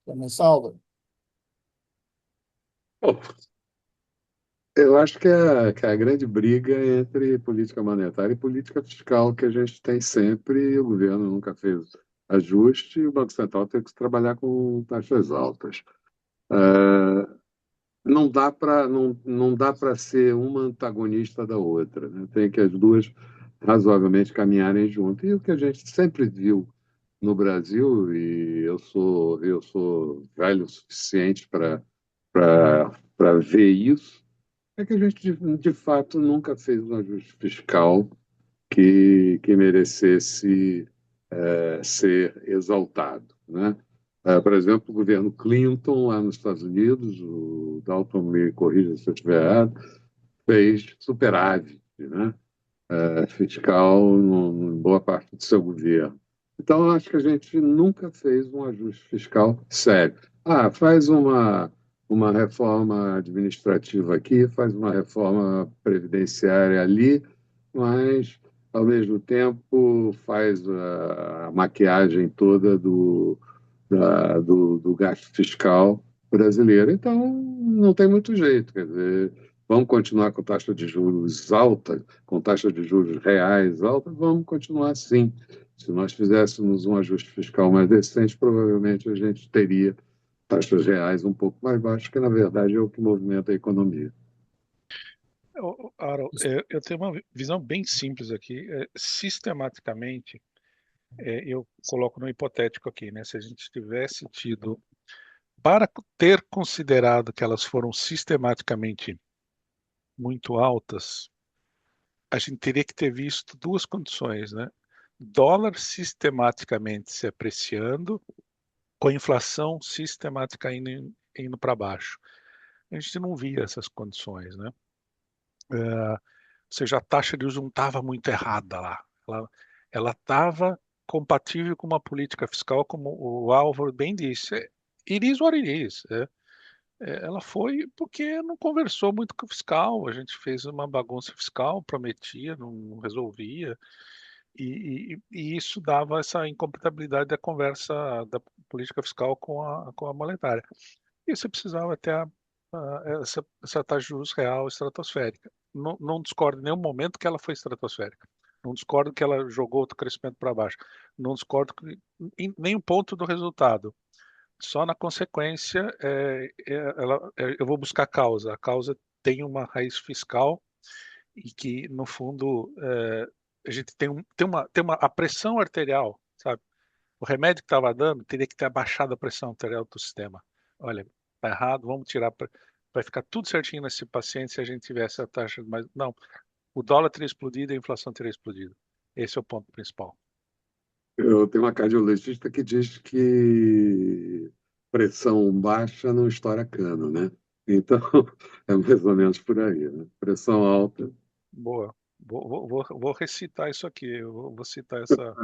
Também salva. Bom, eu acho que a grande briga é entre política monetária e política fiscal que a gente tem sempre, e o governo nunca fez ajuste e o Banco Central tem que trabalhar com taxas altas. É, não dá para ser uma antagonista da outra, né? Tem que as duas razoavelmente caminharem junto. E o que a gente sempre viu no Brasil, e eu sou velho o suficiente para ver isso, é que a gente, de fato, nunca fez um ajuste fiscal que merecesse ser exaltado, né? Por exemplo, o governo Clinton, lá nos Estados Unidos, o Dalton me corrija se eu estiver errado, fez superávit, né? Fiscal em boa parte do seu governo. Então, acho que a gente nunca fez um ajuste fiscal sério. Faz uma reforma administrativa aqui, faz uma reforma previdenciária ali, mas, ao mesmo tempo, faz a maquiagem toda do gasto fiscal brasileiro. Então, não tem muito jeito. Quer dizer, vamos continuar com taxa de juros alta, com taxa de juros reais alta, vamos continuar assim. Se nós fizéssemos um ajuste fiscal mais decente, provavelmente a gente teria taxas reais um pouco mais baixas, que na verdade é o que movimenta a economia. Aaron, eu tenho uma visão bem simples aqui. Sistematicamente, eu coloco no hipotético aqui, né? Se a gente tivesse tido, para ter considerado que elas foram sistematicamente muito altas, a gente teria que ter visto duas condições, né? Dólar sistematicamente se apreciando, com a inflação sistemática indo para baixo. A gente não via essas condições, né? Ou seja, a taxa de juros não estava muito errada lá. Ela estava compatível com uma política fiscal, como o Álvaro bem disse. It is what it is. Ela foi porque não conversou muito com o fiscal. A gente fez uma bagunça fiscal, prometia, não resolvia. E isso dava essa incompatibilidade da conversa da política fiscal com a monetária. E você precisava ter essa taxa de juros real estratosférica. Não discordo em nenhum momento que ela foi estratosférica. Não discordo que ela jogou o crescimento para baixo. Não discordo em nenhum ponto do resultado. Só na consequência, eu vou buscar a causa. A causa tem uma raiz fiscal e que, no fundo, a gente tem a pressão arterial, sabe? O remédio que estava dando teria que ter abaixado a pressão arterial do sistema. Olha, tá errado, vamos tirar. Vai ficar tudo certinho nesse paciente se a gente tivesse a taxa. Mas não, o dólar teria explodido e a inflação teria explodido. Esse é o ponto principal. Eu tenho uma cardiologista que diz que pressão baixa não estoura cano, né? Então, é mais ou menos por aí, né? Pressão alta. Boa. Vou recitar isso aqui. Eu vou citar essa.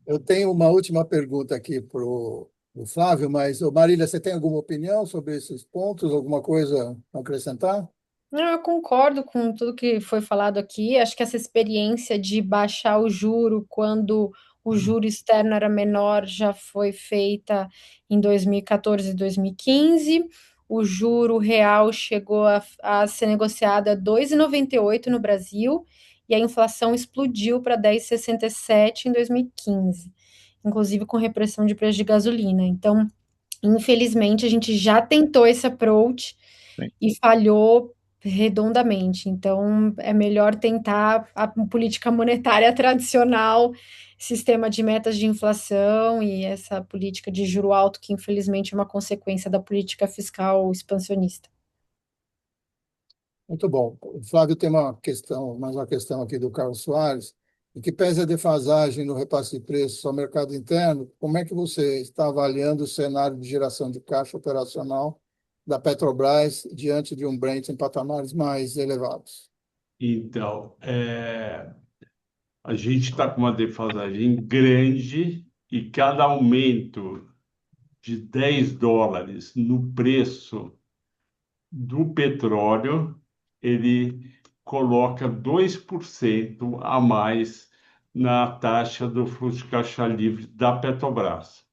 Eu tenho uma última pergunta aqui para o Flávio, mas, ô, Marília, você tem alguma opinião sobre esses pontos? Alguma coisa a acrescentar? Não, eu concordo com tudo que foi falado aqui. Acho que essa experiência de baixar o juro quando o juro externo era menor já foi feita em 2014 e 2015. O juro real chegou a ser negociado a 2,98 no Brasil e a inflação explodiu para 10,67 em 2015, inclusive com repressão de preço de gasolina. Então, infelizmente, a gente já tentou esse approach Sim. e falhou redondamente. Então, é melhor tentar a política monetária tradicional, sistema de metas de inflação e essa política de juro alto, que infelizmente é uma consequência da política fiscal expansionista. Muito bom. O Flávio tem mais uma questão aqui do Carlos Soares. Em que pese a defasagem no repasse de preços ao mercado interno, como é que você está avaliando o cenário de geração de caixa operacional da Petrobras diante de um Brent em patamares mais elevados? Então, a gente está com uma defasagem grande e cada aumento de US$ 10 no preço do petróleo, ele coloca 2% a mais na taxa do fluxo de caixa livre da Petrobras.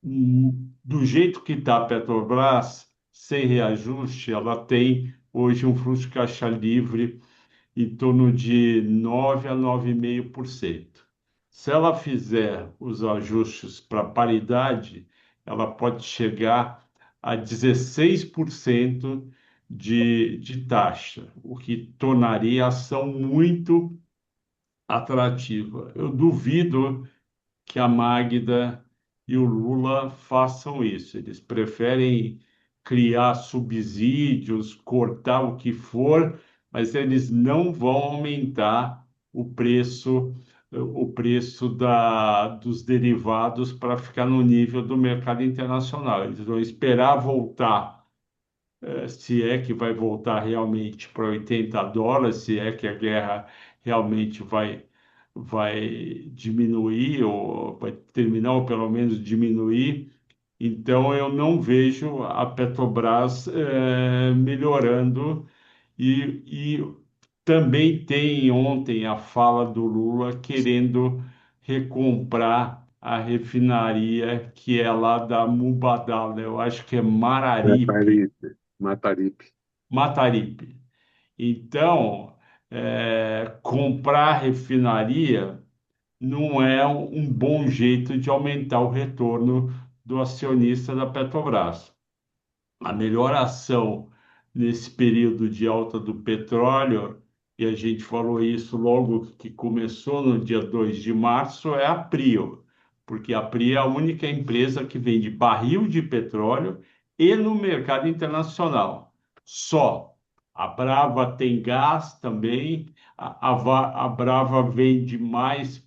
Do jeito que está a Petrobras, sem reajuste, ela tem hoje um fluxo de caixa livre em torno de 9 a 9,5%. Se ela fizer os ajustes para paridade, ela pode chegar a 16% de taxa, o que tornaria a ação muito atrativa. Eu duvido que a Magda e o Lula façam isso. Eles preferem criar subsídios, cortar o que for, mas eles não vão aumentar o preço dos derivados para ficar no nível do mercado internacional. Eles vão esperar voltar, se é que vai voltar realmente para US$ 80, se é que a guerra realmente vai diminuir, ou vai terminar, ou pelo menos diminuir. Então, eu não vejo a Petrobras melhorando. E também tem ontem a fala do Lula querendo recomprar a refinaria que é lá da Mubadala, eu acho que é Mararipe, Mataripe. Mataripe. Mataripe. Então, comprar a refinaria não é um bom jeito de aumentar o retorno do acionista da Petrobras. A melhor ação nesse período de alta do petróleo, e a gente falou isso logo que começou no dia 2 de março, é a Prio, porque a Prio é a única empresa que vende barril de petróleo e no mercado internacional. Só. A Brava tem gás também, a Brava vende mais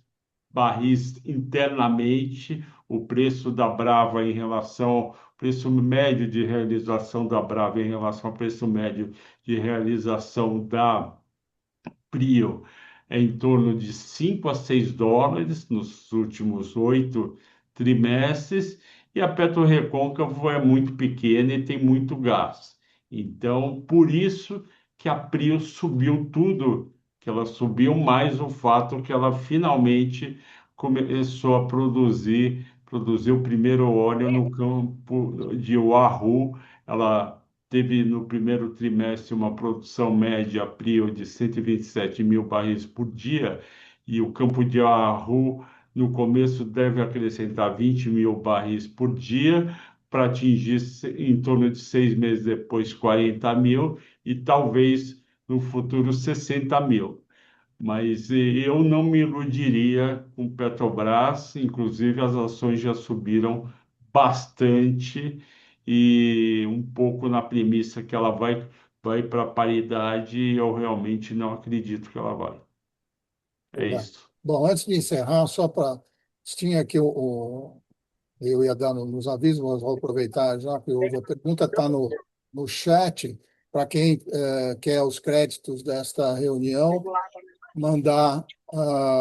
barris internamente, o preço da Brava em relação preço médio de realização da Brava em relação ao preço médio de realização da Prio é em torno de US$ 5 a US$ 6 nos últimos 8 trimestres, e a PetroRecôncavo é muito pequena e tem muito gás. Então, por isso que a Prio subiu tudo, que ela subiu mais o fato que ela finalmente começou a produzir o primeiro óleo no campo de Wahoo. Ela teve no primeiro trimestre uma produção média Prio de 127 mil barris por dia, e o campo de Wahoo no começo deve acrescentar 20 mil barris por dia, para atingir em torno de 6 meses depois 40 mil, e talvez no futuro 60 mil. Mas eu não me iludiria com Petrobras, inclusive as ações já subiram bastante, e um pouco na premissa que ela vai para paridade, eu realmente não acredito que ela vai. É Legal. isso. Bom, antes de encerrar, só para. Tinha aqui eu ia dar nos avisos, mas vou aproveitar já que houve a pergunta, está no chat, para quem quer os créditos desta reunião, mandar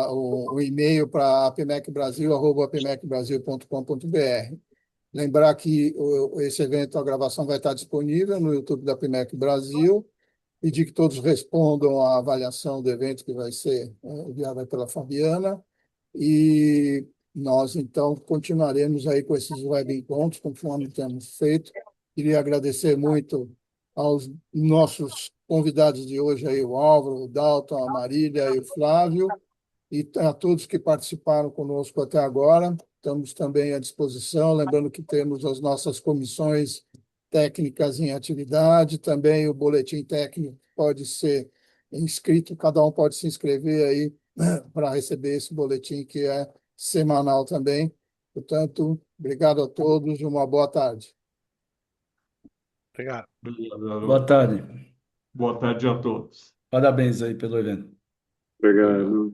o e-mail para apmecbrasil@apmecbrasil.com.br. Lembrar que esse evento, a gravação vai estar disponível no YouTube da APMEC Brasil. Pedir que todos respondam à avaliação do evento que vai ser enviada pela Fabiana. E nós, então, continuaremos aí com esses web encontros, conforme temos feito. Queria agradecer muito aos nossos convidados de hoje, aí, o Álvaro, o Dalton, a Marília e o Flávio, e a todos que participaram conosco até agora. Estamos também à disposição, lembrando que temos as nossas comissões técnicas em atividade, também o boletim técnico pode ser inscrito, cada um pode se inscrever aí para receber esse boletim que é semanal também. Portanto, obrigado a todos e uma boa tarde. Obrigado. Obrigado, Boa Haroldo. tarde. Boa tarde a todos. Parabéns aí pelo evento. Obrigado.